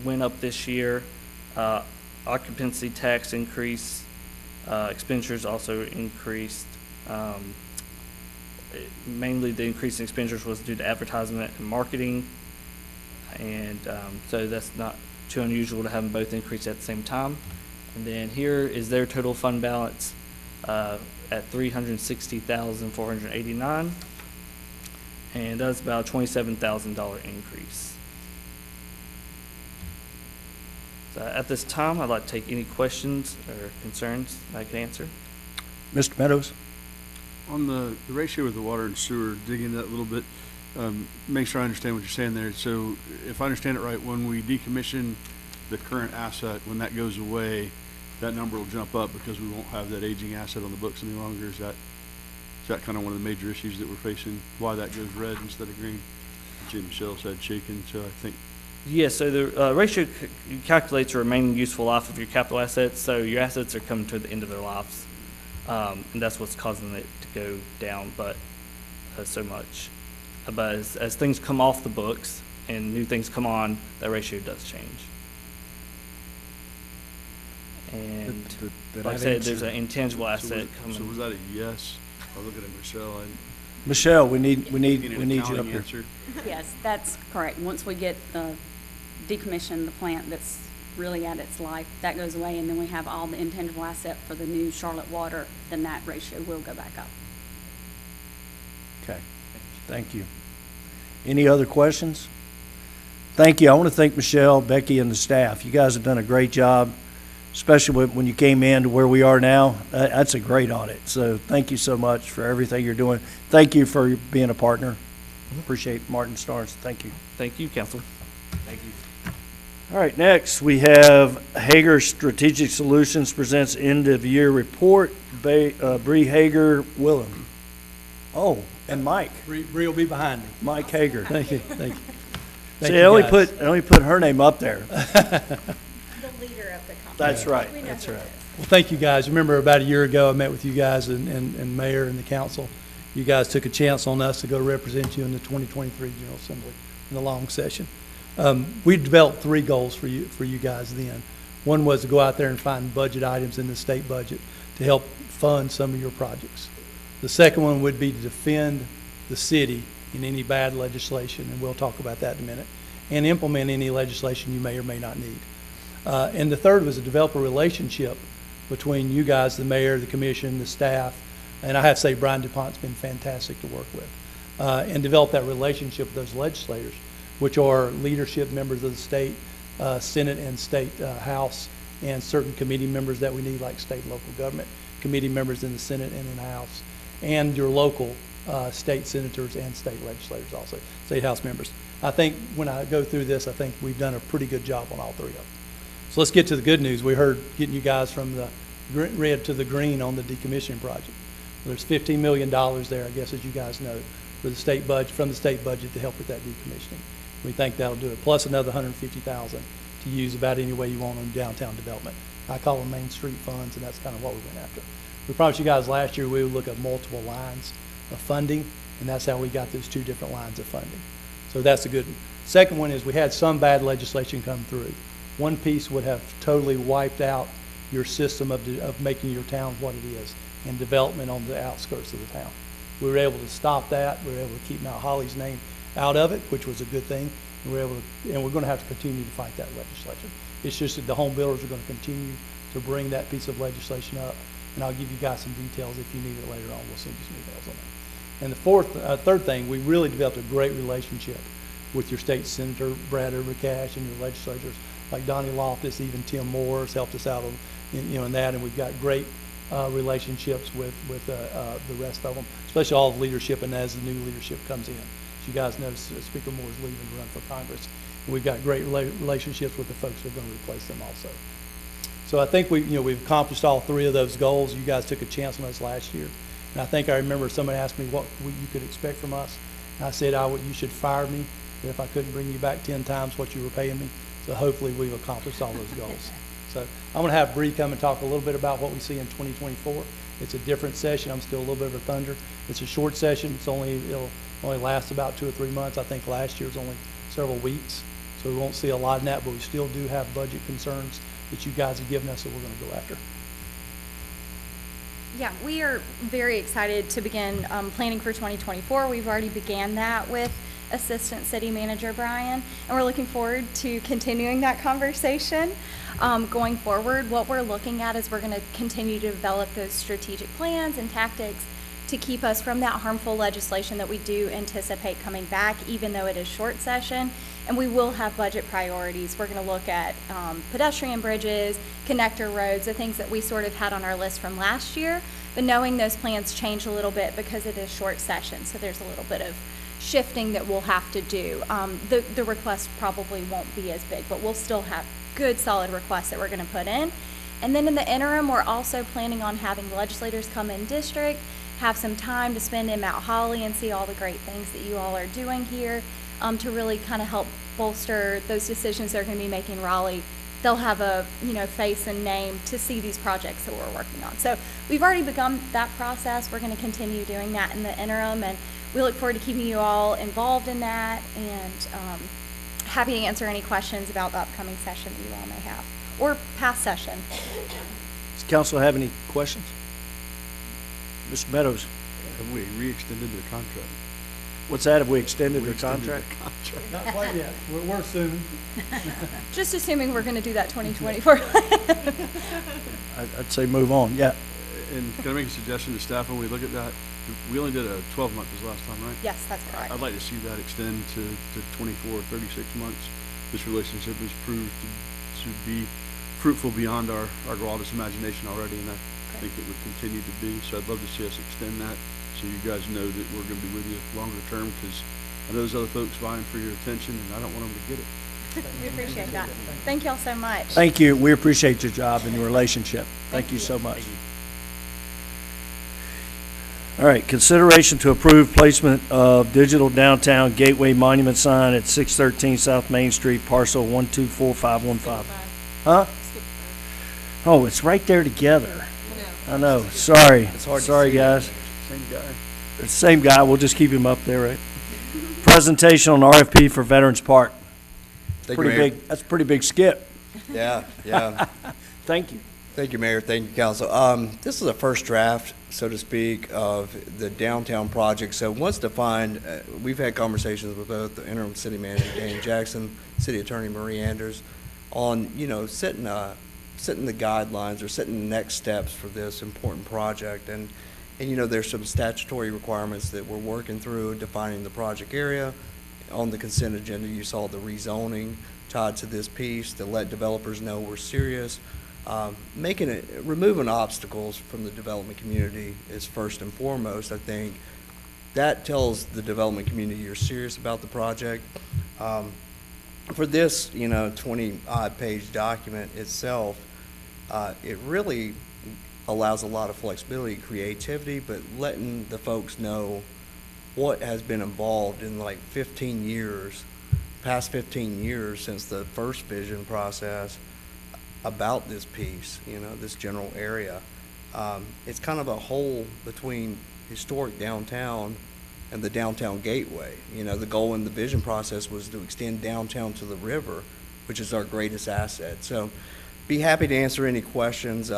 went up this year. Occupancy tax increase, expenditures also increased. Mainly the increase in expenditures was due to advertisement and marketing. And so that's not too unusual to have them both increase at the same time. And then here is their total fund balance at $360,489, and that's about a $27,000 increase. So at this time, I'd like to take any questions or concerns I can answer. Mr. Meadows? On the ratio of the water and sewer, digging that a little bit, make sure I understand what you're saying there. So if I understand it right, when we decommission the current asset, when that goes away, that number will jump up because we won't have that aging asset on the books any longer. Is that kind of one of the major issues that we're facing, why that goes red instead of green? See, Michelle said shaking, so I think. Yeah, so the ratio calculates the remaining useful life of your capital assets. So your assets are coming to the end of their lives, and that's what's causing it to go down, but so much. But as things come off the books and new things come on, that ratio does change. And like I said, there's an intangible asset coming. So was that a yes? I'll look at Michelle. Michelle, we need you up here. Yes, that's correct. Once we get decommission the plant that's really at its life, that goes away, and then we have all the intangible asset for the new Charlotte Water, then that ratio will go back up. Okay, thank you. Any other questions? Thank you. I want to thank Michelle, Becky, and the staff. You guys have done a great job, especially when you came in to where we are now. That's a great audit. So thank you so much for everything you're doing. Thank you for being a partner. Appreciate Martin Starnes. Thank you. Thank you, Council. Thank you. All right, next we have Hager Strategic Solutions presents end of year report. Bree Hager Willem. Oh, and Mike. Bree will be behind me. Mike Hager. Thank you, thank you. See, I only put her name up there. The leader of the company. That's right. We know That's who it right. is. Well, thank you, guys. Remember about a year ago, I met with you guys and Mayor and the council. You guys took a chance on us to go represent you in the 2023 General Assembly in the long session. We developed 3 goals for you guys then. One was to go out there and find budget items in the state budget to help fund some of your projects. The second one would be to defend the city in any bad legislation, and we'll talk about that in a minute, and implement any legislation you may or may not need. And the third was to develop a relationship between you guys, the mayor, the commission, the staff, and I have to say Brian DuPont's been fantastic to work with, and develop that relationship with those legislators, which are leadership members of the state, Senate and state House, and certain committee members that we need, like state and local government committee members in the Senate and in the House, and your local state senators and state legislators also, state House members. I think when I go through this, I think we've done a pretty good job on all 3 of them. So let's get to the good news. We heard getting you guys from the red to the green on the decommissioning project. There's $15 million there, I guess, as you guys know, for the state budget, from the state budget to help with that decommissioning. We think that'll do it, plus another $150,000 to use about any way you want on downtown development. I call them Main Street funds, and that's kind of what we went after. We promised you guys last year we would look at multiple lines of funding, and that's how we got those 2 different lines of funding. So that's a good one. Second one is we had some bad legislation come through. One piece would have totally wiped out your system of making your town what it is and development on the outskirts of the town. We were able to stop that. We were able to keep Mount Holly's name out of it, which was a good thing. And we're going to have to continue to fight that legislation. It's just that the home builders are going to continue to bring that piece of legislation up, and I'll give you guys some details if you need it later on. We'll send you some emails on that. And the third thing, we really developed a great relationship with your state senator, Brad Overcash, and your legislators like Donnie Loftus, even Tim Moore has helped us out in that, and we've got great relationships with the rest of them, especially all the leadership, and as the new leadership comes in. As you guys know, Speaker Moore is leaving to run for Congress, and we've got great relationships with the folks who are going to replace them also. So I think we've accomplished all 3 of those goals. You guys took a chance on us last year. And I think I remember somebody asked me what you could expect from us. And I said, you should fire me if I couldn't bring you back 10 times what you were paying me. So hopefully we've accomplished all those goals. So I'm going to have Bree come and talk a little bit about what we see in 2024. It's a different session. I'm still a little bit of a thunder. It's a short session. It'll only last about 2 or 3 months. I think last year was only several weeks. So we won't see a lot in that, but we still do have budget concerns that you guys have given us that we're going to go after. Yeah, we are very excited to begin planning for 2024. We've already began that with Assistant City Manager Brian, and we're looking forward to continuing that conversation going forward. What we're looking at is we're going to continue to develop those strategic plans and tactics to keep us from that harmful legislation that we do anticipate coming back, even though it is short session. And we will have budget priorities. We're going to look at pedestrian bridges, connector roads, the things that we sort of had on our list from last year. But knowing those plans change a little bit because it is short session, so there's a little bit of shifting that we'll have to do. The request probably won't be as big, but we'll still have good solid requests that we're going to put in. And then in the interim, we're also planning on having legislators come in district, have some time to spend in Mount Holly and see all the great things that you all are doing here, to really kind of help bolster those decisions they're going to be making in Raleigh. They'll have a, face and name to see these projects that we're working on. So we've already begun that process. We're going to continue doing that in the interim, and we look forward to keeping you all involved in that, and happy to answer any questions about the upcoming session that you all may have, or past session. Does council have any questions? Mr. Meadows, Have we re-extended their contract? what's that? Have we extended We the extended contract? the contract. Not quite yet. We're assuming. Just assuming we're going to do that 2024. I'd say move on, yeah. And can I make a suggestion to staff when we look at that? We only did a 12-month this last time, right? Yes, that's correct. I'd like to see that extend to 24 or 36 months. This relationship has proved to be fruitful beyond our wildest imagination already, and I think it would continue to be. So I'd love to see us extend that, so you guys know that we're going to be with you longer term, because I know there's other folks vying for your attention, and I don't want them to get it. We appreciate that. Thank you all so much. Thank you. We appreciate your job and your relationship. Thank you so much. All right, consideration to approve placement of digital downtown gateway monument sign at 613 South Main Street, parcel 124,515. Huh? Oh, it's right there together. I know. Sorry. Sorry, guys. Same guy. It's the same guy. We'll just keep him up there, right? Presentation on RFP for Veterans Park. Thank you, Pretty Mayor. big. That's a pretty big skip. Yeah. Thank you. Thank you, Mayor. Thank you, Council. This is a first draft, so to speak, of the downtown project. So once defined, we've had conversations with both the interim city manager, Danny Jackson, city attorney, Marie Anders, on, setting the guidelines or setting the next steps for this important project. And there's some statutory requirements that we're working through, defining the project area. On the consent agenda, you saw the rezoning tied to this piece to let developers know we're serious. Removing obstacles from the development community is first and foremost. I think that tells the development community you're serious about the project. For this, 20-odd page document itself, it really allows a lot of flexibility, creativity, but letting the folks know what has been involved in like 15 years, past 15 years since the first vision process about this piece, this general area. It's kind of a hole between historic downtown and the downtown gateway. The goal in the vision process was to extend downtown to the river, which is our greatest asset. So be happy to answer any questions.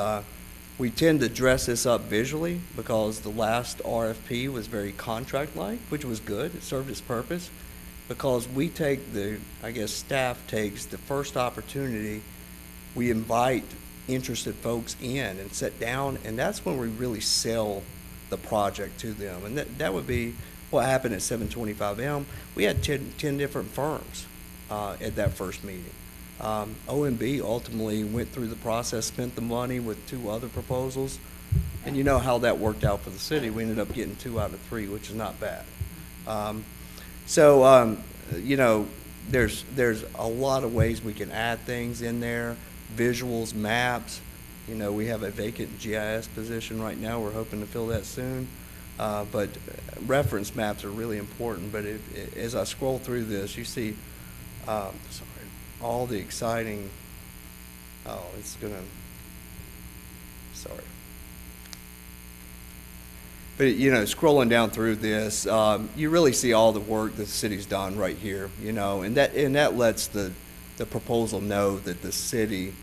We tend to dress this up visually because the last RFP was very contract-like, which was good. It served its purpose because we take staff takes the first opportunity. We invite interested folks in and sit down, and that's when we really sell the project to them. And that would be what happened at 725M. We had 10 different firms at that first meeting. OMB ultimately went through the process, spent the money with 2 other proposals, and you know how that worked out for the city. We ended up getting 2 out of 3, which is not bad. There's a lot of ways we can add things in there. Visuals, maps. We have a vacant GIS position right now. We're hoping to fill that soon. But reference maps are really important. But as I scroll through this, you see all the exciting, But, scrolling down through this, you really see all the work that the city's done right here, and that lets the proposal know that the city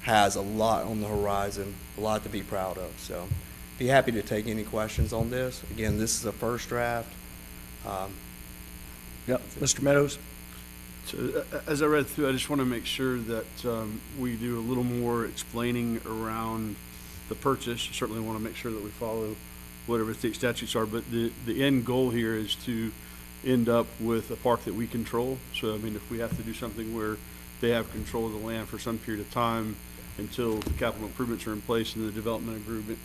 has a lot on the horizon, a lot to be proud of. So be happy to take any questions on this. Again, this is a first draft. Yep. Mr. Meadows? So as I read through, I just want to make sure that we do a little more explaining around the purchase. Certainly want to make sure that we follow whatever state statutes are, but the end goal here is to end up with a park that we control. So, if we have to do something where they have control of the land for some period of time until the capital improvements are in place and the development agreement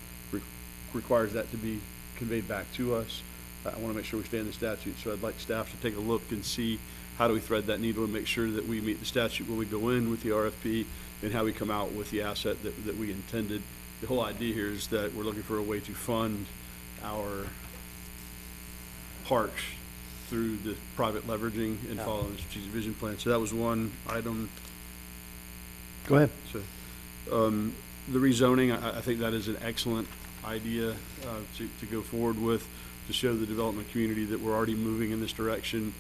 requires that to be conveyed back to us, I want to make sure we stay in the statute, so I'd like staff to take a look and see how do we thread that needle and make sure that we meet the statute when we go in with the RFP and how we come out with the asset that we intended. The whole idea here is that we're looking for a way to fund our parks through the private leveraging and following the strategic vision plan. So that was one item. Go ahead. So, the rezoning, I think that is an excellent idea to go forward with, to show the development community that we're already moving in this direction.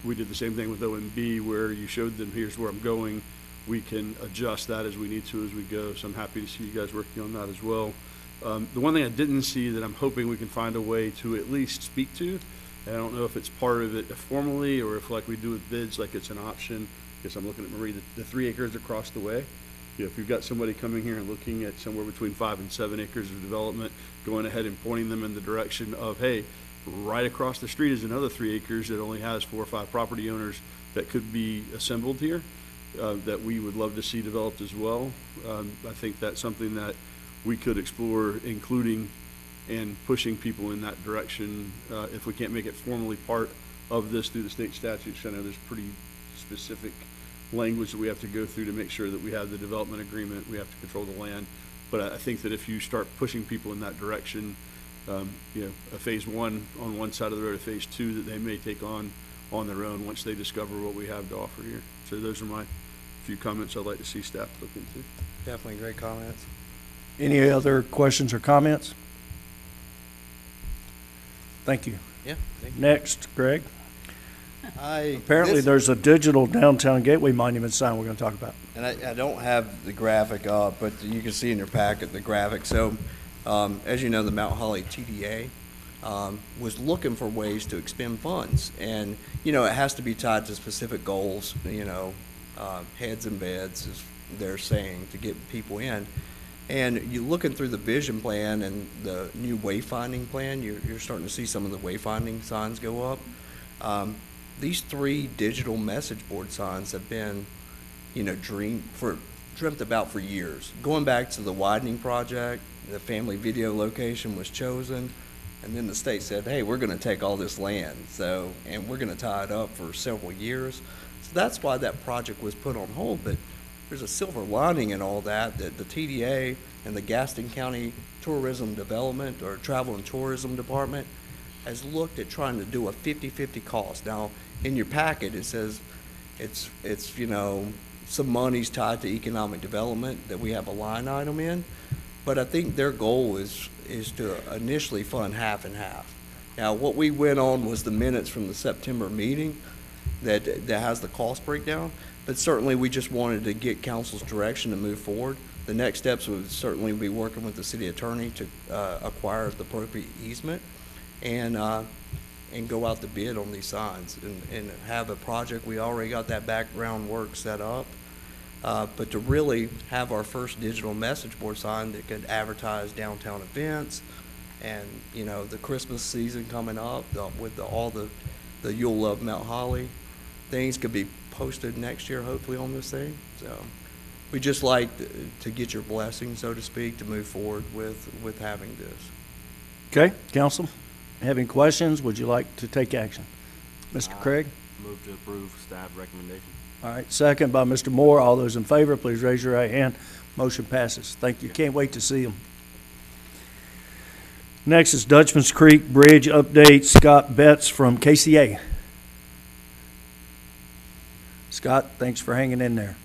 We did the same thing with OMB, where you showed them, here's where I'm going. We can adjust that as we need to as we go. So I'm happy to see you guys working on that as well. The one thing I didn't see that I'm hoping we can find a way to at least speak to, and I don't know if it's part of it formally or if, like we do with bids, like it's an option. I guess I'm looking at Marie, the 3 acres across the way. You know, if you've got somebody coming here and looking at somewhere between 5 and 7 acres of development, going ahead and pointing them in the direction of, hey, right across the street is another 3 acres that only has 4 or 5 property owners that could be assembled here, that we would love to see developed as well. I think that's something that we could explore, including and pushing people in that direction. If we can't make it formally part of this through the state statutes, I know there's pretty specific language that we have to go through to make sure that we have the development agreement, we have to control the land. But I think that if you start pushing people in that direction, you know, a phase 1 on one side of the road, a phase 2 that they may take on their own once they discover what we have to offer here. So those are my few comments I'd like to see staff look into. Definitely great comments. Any other questions or comments? Thank you. Yeah, thank you. Next, Greg. Apparently, This- there's a digital downtown gateway monument sign we're going to talk about. And I don't have the graphic up, but you can see in your packet the graphic. So, as you know, the Mount Holly TDA was looking for ways to expend funds. And, you know, it has to be tied to specific goals, you know, heads and beds, as they're saying, to get people in. And you looking through the vision plan and the new wayfinding plan, you're starting to see some of the wayfinding signs go up. These 3 digital message board signs have been, you know, dreamt about for years. Going back to the widening project, the family video location was chosen, and then the state said, hey, we're gonna take all this land, and we're gonna tie it up for several years. So that's why that project was put on hold, but there's a silver lining in all that the TDA and the Gaston County Tourism Development or Travel and Tourism Department has looked at trying to do a 50-50 cost. Now, in your packet, it says it's you know, some money's tied to economic development that we have a line item in, but I think their goal is to initially fund half and half. Now, what we went on was the minutes from the September meeting that has the cost breakdown, but certainly we just wanted to get council's direction to move forward. The next steps would certainly be working with the city attorney to acquire the appropriate easement and go out to bid on these signs and have a project. We already got that background work set up, but to really have our first digital message board sign that could advertise downtown events and, you know, the Christmas season coming up with all the You'll Love Mount Holly things could be posted next year, hopefully, on this thing. So we just like to get your blessing, so to speak, to move forward with having this. Okay, council, having questions, would you like to take action? Mr. Craig? Move to approve staff recommendation. All right, second by Mr. Moore. All those in favor, please raise your right hand. Motion passes. Thank you. Can't wait to see them. Next is Dutchman's Creek Bridge update. Scott Betts from KCA. Scott, thanks for hanging in there.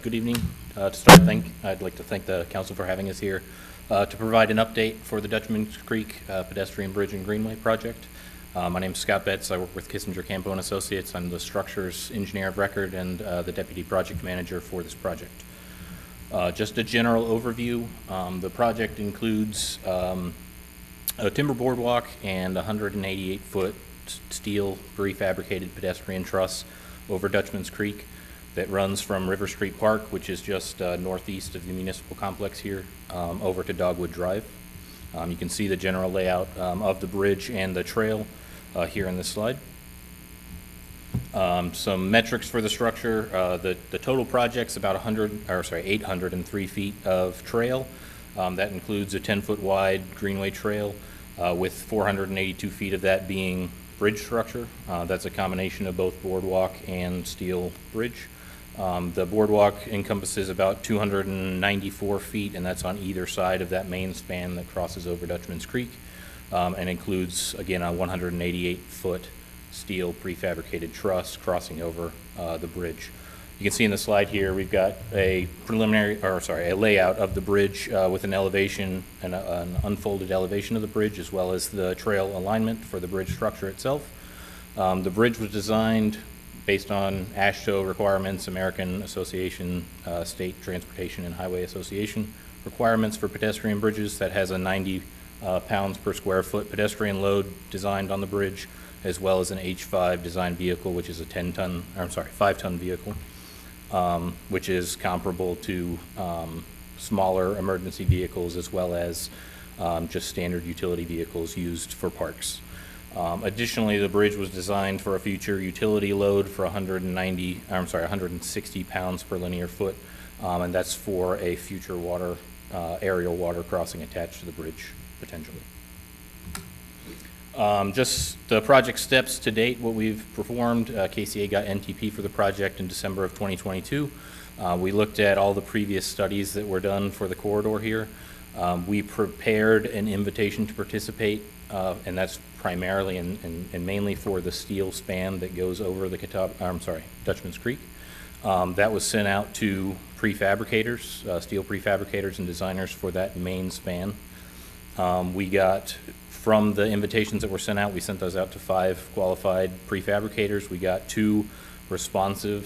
Good evening. To start, I'd like to thank the council for having us here to provide an update for the Dutchman's Creek Pedestrian Bridge and Greenway project. My name is Scott Betts. I work with Kissinger Campo and Associates. I'm the structures engineer of record and the deputy project manager for this project. Just a general overview. The project includes a timber boardwalk and 188-foot steel prefabricated pedestrian truss over Dutchman's Creek that runs from River Street Park, which is just northeast of the municipal complex here, over to Dogwood Drive. You can see the general layout of the bridge and the trail here in this slide. Some metrics for the structure. The total project's about 803 feet of trail. That includes a 10-foot wide greenway trail with 482 feet of that being bridge structure. That's a combination of both boardwalk and steel bridge. The boardwalk encompasses about 294 feet, and that's on either side of that main span that crosses over Dutchman's Creek, and includes, again, a 188-foot steel prefabricated truss crossing over the bridge. You can see in the slide here, we've got a layout of the bridge with an elevation and an unfolded elevation of the bridge, as well as the trail alignment for the bridge structure itself. The bridge was designed based on AASHTO requirements, American Association, State Transportation and Highway Association requirements for pedestrian bridges. That has a 90 pounds per square foot pedestrian load designed on the bridge, as well as an H5 design vehicle, which is a 5-ton vehicle, which is comparable to smaller emergency vehicles, as well as just standard utility vehicles used for parks. Additionally, the bridge was designed for a future utility load for 160 pounds per linear foot, and that's for a future aerial water crossing attached to the bridge, potentially. Just the project steps to date, what we've performed. KCA got NTP for the project in December of 2022. We looked at all the previous studies that were done for the corridor here. We prepared an invitation to participate, and that's primarily and mainly for the steel span that goes over the Dutchman's Creek. That was sent out to prefabricators, steel prefabricators and designers for that main span. We got, from the invitations that were sent out, we sent those out to 5 qualified prefabricators. We got 2 responses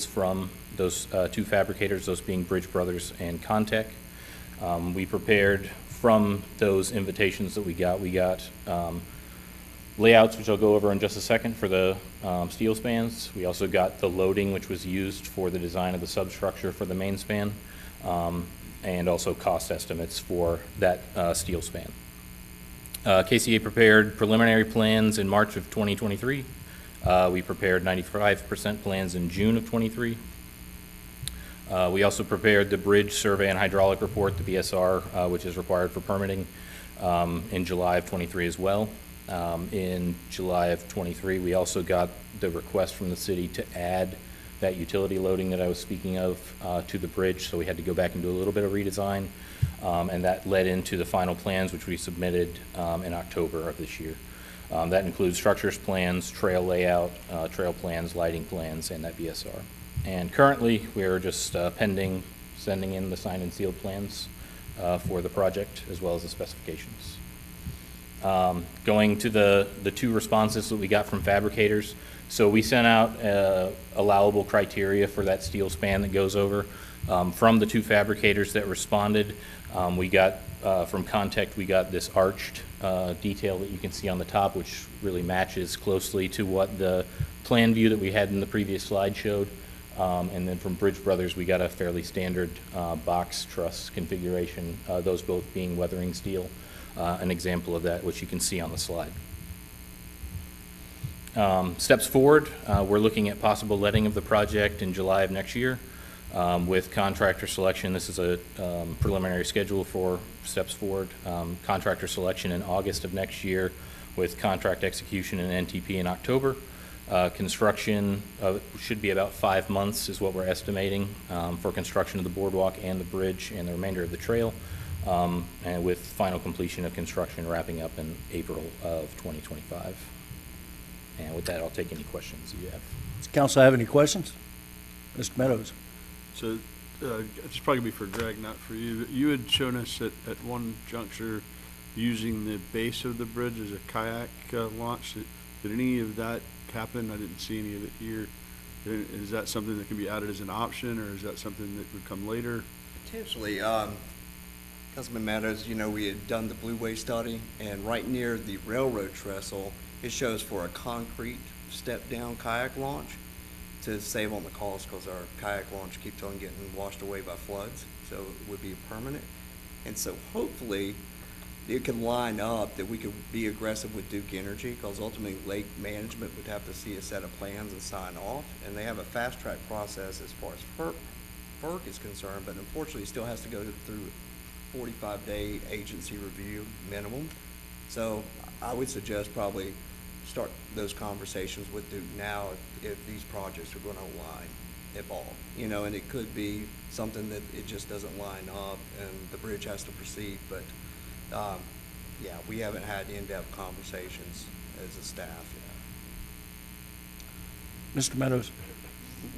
from those 2 fabricators, those being Bridge Brothers and Contec. We prepared from those invitations that we got layouts, which I'll go over in just a second, for the steel spans. We also got the loading, which was used for the design of the substructure for the main span, and also cost estimates for that steel span. KCA prepared preliminary plans in March of 2023. We prepared 95% plans in June of 23. We also prepared the bridge survey and hydraulic report, the BSR, which is required for permitting, in July of 23 as well. In July of 23, we also got the request from the city to add that utility loading that I was speaking of to the bridge, so we had to go back and do a little bit of redesign, and that led into the final plans, which we submitted in October of this year. That includes structures plans, trail layout, trail plans, lighting plans, and that BSR. And currently, we're just pending sending in the signed and sealed plans for the project, as well as the specifications. Going to the 2 responses that we got from fabricators. So we sent out allowable criteria for that steel span that goes over. From the 2 fabricators that responded, we got, from Contec, we got this arched detail that you can see on the top, which really matches closely to what the plan view that we had in the previous slide showed. And then from Bridge Brothers, we got a fairly standard box truss configuration, those both being weathering steel. An example of that, which you can see on the slide. Steps forward, we're looking at possible letting of the project in July of next year with contractor selection. This is a preliminary schedule for steps forward. Contractor selection in August of next year with contract execution and NTP in October. Construction should be about 5 months is what we're estimating for construction of the boardwalk and the bridge and the remainder of the trail, and with final completion of construction wrapping up in April of 2025. And with that, I'll take any questions you have. Does council have any questions? Mr. Meadows. So it's probably be for Greg, not for you. You had shown us at one juncture using the base of the bridge as a kayak launch. Did any of that happen? I didn't see any of it here. Is that something that can be added as an option, or is that something that would come later? Potentially. Councilman Meadows, you know, we had done the Blue Way study, and right near the railroad trestle, it shows for a concrete step-down kayak launch to save on the cost, because our kayak launch keeps on getting washed away by floods, so it would be permanent. And so hopefully it could line up, that we could be aggressive with Duke Energy, because ultimately Lake Management would have to see a set of plans and sign off, and they have a fast-track process as far as FERC is concerned, but unfortunately, it still has to go through 45-day agency review minimum. So I would suggest probably start those conversations with Duke now if these projects are going to align at all. You know, and it could be something that it just doesn't line up and the bridge has to proceed, but yeah, we haven't had in-depth conversations as a staff yet. Mr. Meadows?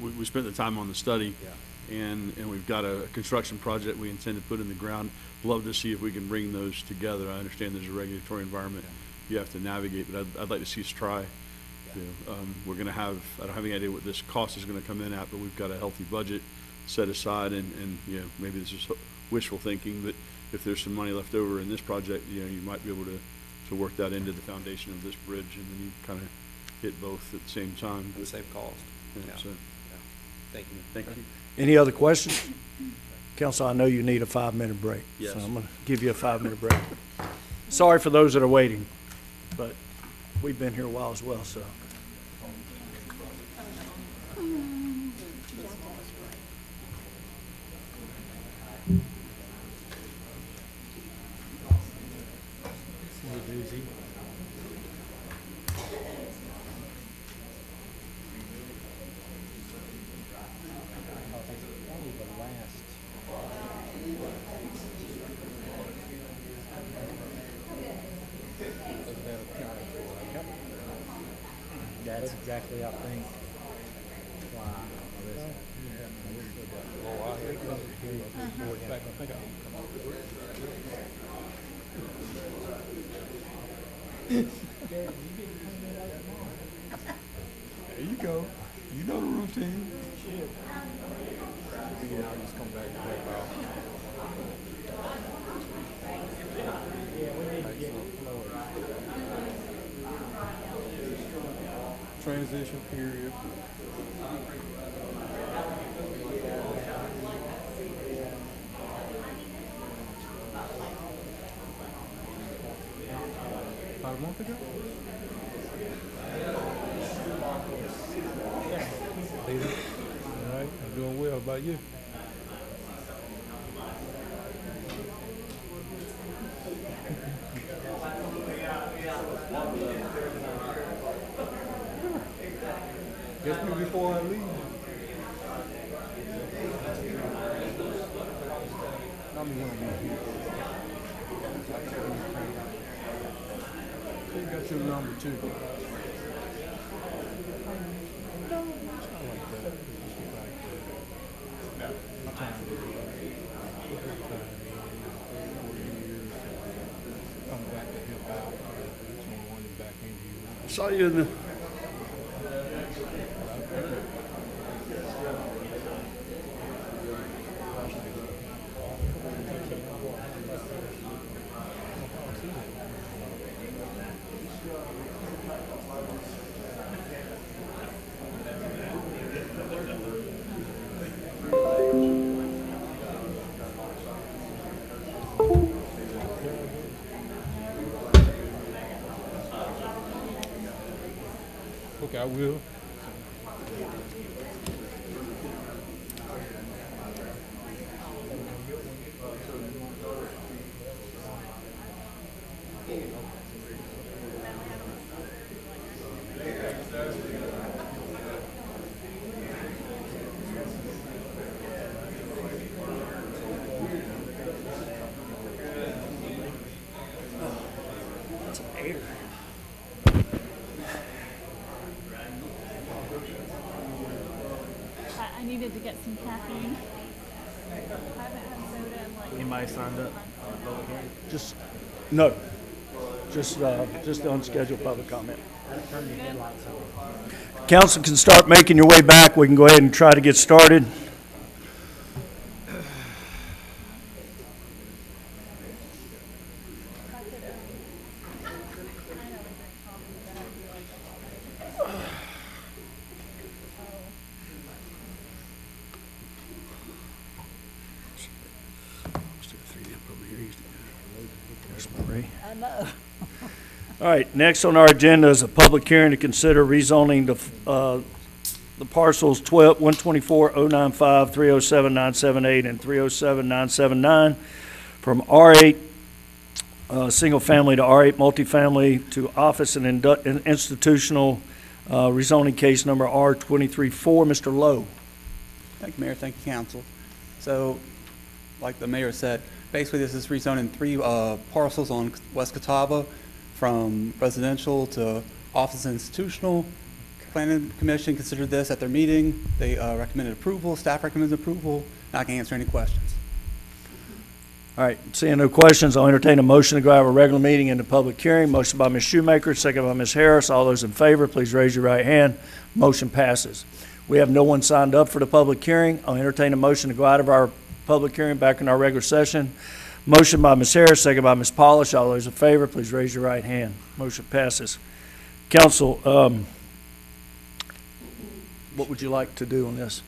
We spent the time on the study. Yeah. And we've got a construction project we intend to put in the ground. Love to see if we can bring those together. I understand there's a regulatory environment you have to navigate, but I'd like to see us try. You know, we're going to have, I don't have any idea what this cost is going to come in at, but we've got a healthy budget set aside, and you know, maybe this is wishful thinking, but if there's some money left over in this project, you know, you might be able to work that into the foundation of this bridge, and then you kind of hit both at the same time. And the same cost. Yeah, so, Thank you. thank you. Any other questions? Council, I know you need a 5-minute break. Yes. So I'm going to give you a 5-minute break. Sorry for those that are waiting, but we've been here a while as well, so. That's exactly, I think, why. There you go. You know the routine. Yeah, I'll just come back and play ball. Yeah, we need to get it flowing. Transition period. About a month ago? Peter? All right, I'm doing well. How about you? Guess me before I leave. Tell me when I'm here. You got your number too. No, it's not like that. It's just like that. Time to do it. 4 years. Come back to help out. It's no one back in here. I saw you in the. Okay, I will. I needed to get some caffeine. I haven't had soda in like. Anybody signed up? Just, no, just the unscheduled public comment. Council can start making your way back. We can go ahead and try to get started. Ms. Marie. I know. All right, next on our agenda is a public hearing to consider rezoning the parcels 124,095, 307,978, and 307,979 from R8 single family to R8 multifamily to office and institutional rezoning case number R234. Mr. Lowe. Thank you, Mayor. Thank you, Council. So, like the mayor said, basically this is rezoning three parcels on West Catawba from residential to office and institutional. Planning Commission considered this at their meeting. They recommended approval. Staff recommends approval. And I can answer any questions. All right, seeing no questions, I'll entertain a motion to go out of a regular meeting into public hearing. Motion by Ms. Shoemaker, second by Ms. Harris. All those in favor, please raise your right hand. Motion passes. We have no one signed up for the public hearing. I'll entertain a motion to go out of our public hearing back in our regular session. Motion by Ms. Harris, second by Ms. Polish. All those in favor, please raise your right hand. Motion passes. Council, what would you like to do on this?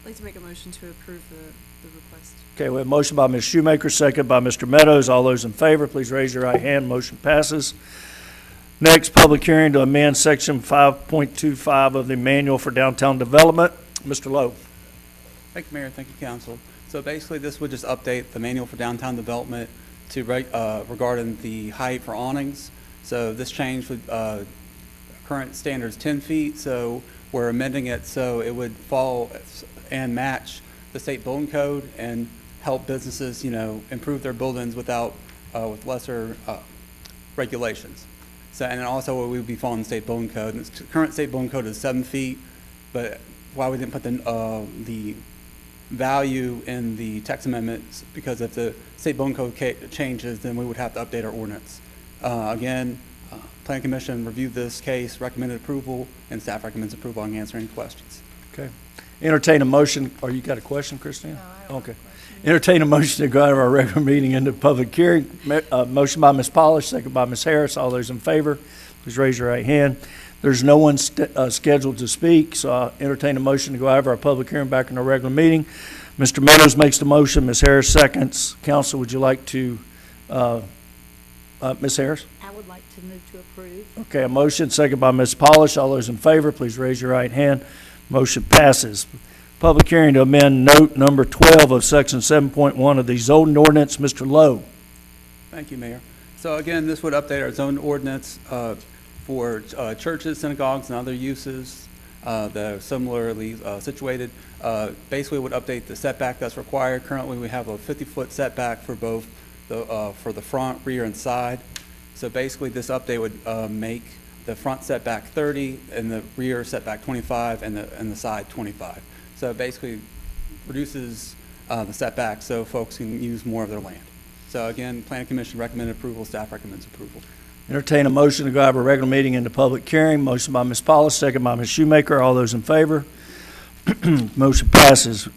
I'd like to make a motion to approve the request. Okay, we have a motion by Ms. Shoemaker, second by Mr. Meadows. All those in favor, please raise your right hand. Motion passes. Next, public hearing to amend section 5.25 of the manual for downtown development. Mr. Lowe. Thank you, Mayor. Thank you, Council. So basically, this would just update the manual for downtown development to regarding the height for awnings. So this change would current standard is 10 feet. So we're amending it so it would fall and match the state building code and help businesses, improve their buildings without with lesser regulations. So and also we would be following the state building code. And the current state building code is 7 feet, but why we didn't put the value in the text amendments, because if the state building code changes, then we would have to update our ordinance. Again, Planning Commission reviewed this case, recommended approval, and staff recommends approval. I can answer any questions. Okay. Entertain a motion. Or you got a question, Christine? No, okay. Entertain a motion to go out of our regular meeting into public hearing. Motion by Ms. Polish, second by Ms. Harris. All those in favor, please raise your right hand. There's no one scheduled to speak, so I'll entertain a motion to go out of our public hearing back in our regular meeting. Mr. Meadows makes the motion. Ms. Harris seconds. Council, would you like to, Ms. Harris? I would like to move to approve. Okay, a motion, second by Ms. Polish. All those in favor, please raise your right hand. Motion passes. Public hearing to amend note number 12 of section 7.1 of the zoning ordinance. Mr. Lowe. Thank you, Mayor. So again, this would update our zone ordinance for churches, synagogues, and other uses that are similarly situated. Basically, would update the setback that's required. Currently, we have a 50-foot setback for both for the front, rear, and side. So basically, this update would make the front setback 30 and the rear setback 25 and the side 25. So it basically reduces the setback so folks can use more of their land. So again, Planning Commission recommended approval, staff recommends approval. Entertain a motion to go out of a regular meeting into public hearing. Motion by Ms. Polish, second by Ms. Shoemaker. All those in favor? Motion passes.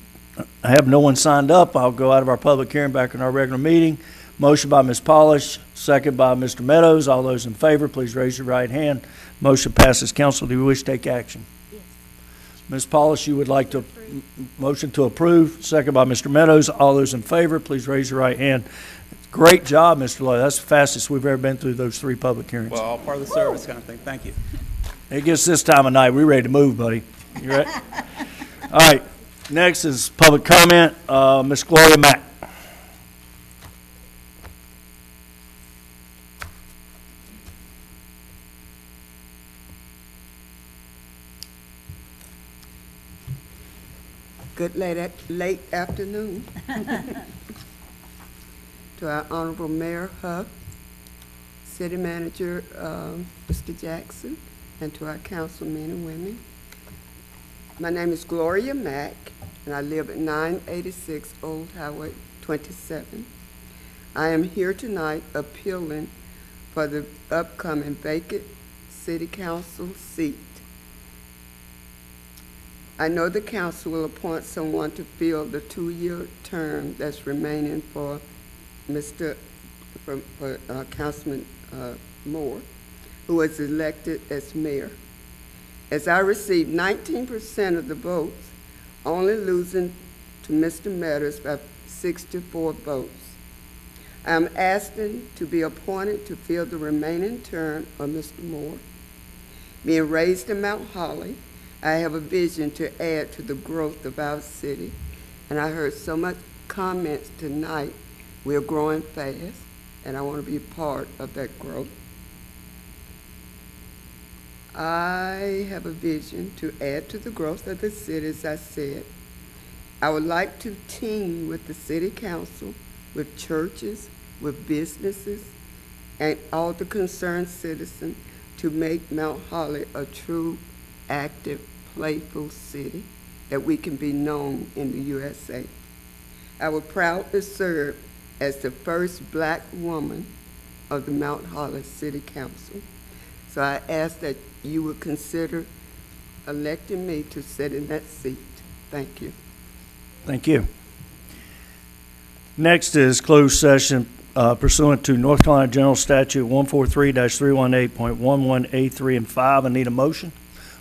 I have no one signed up. I'll go out of our public hearing back in our regular meeting. Motion by Ms. Polish, second by Mr. Meadows. All those in favor, please raise your right hand. Motion passes. Council, do you wish to take action? Yes. Ms. Polish, you would like to motion to approve, second by Mr. Meadows. All those in favor, please raise your right hand. Great job, Mr. Lowe. That's the fastest we've ever been through those 3 public hearings. Well, all part of the service kind of thing. Thank you. It gets this time of night. We're ready to move, buddy. You ready? All right. Next is public comment. Ms. Gloria Mack. Good late afternoon to our Honorable Mayor Huff, City Manager Mr. Jackson, and to our councilmen and women. My name is Gloria Mack, and I live at 986 Old Highway 27. I am here tonight appealing for the upcoming vacant City Council seat. I know the council will appoint someone to fill the 2-year term that's remaining for Councilman Moore, who was elected as mayor. As I received 19% of the votes, only losing to Mr. Meadows by 64 votes. I am asking to be appointed to fill the remaining term of Mr. Moore. Being raised in Mount Holly, I have a vision to add to the growth of our city, and I heard so much comments tonight. We're growing fast, and I want to be a part of that growth. I have a vision to add to the growth of the city, as I said. I would like to team with the city council, with churches, with businesses, and all the concerned citizens to make Mount Holly a true, active, playful city that we can be known in the USA. I will proudly serve as the first black woman of the Mount Holly City Council. So I ask that you would consider electing me to sit in that seat. Thank you. Thank you. Next is closed session pursuant to North Carolina General Statute 143-318.11A3 and 5. I need a motion.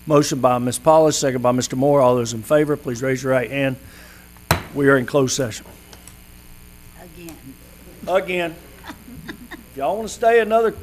Motion by Ms. Paulus, second by Mr. Moore. All those in favor, please raise your right hand. We are in closed session. Again. Again. If y'all want to stay another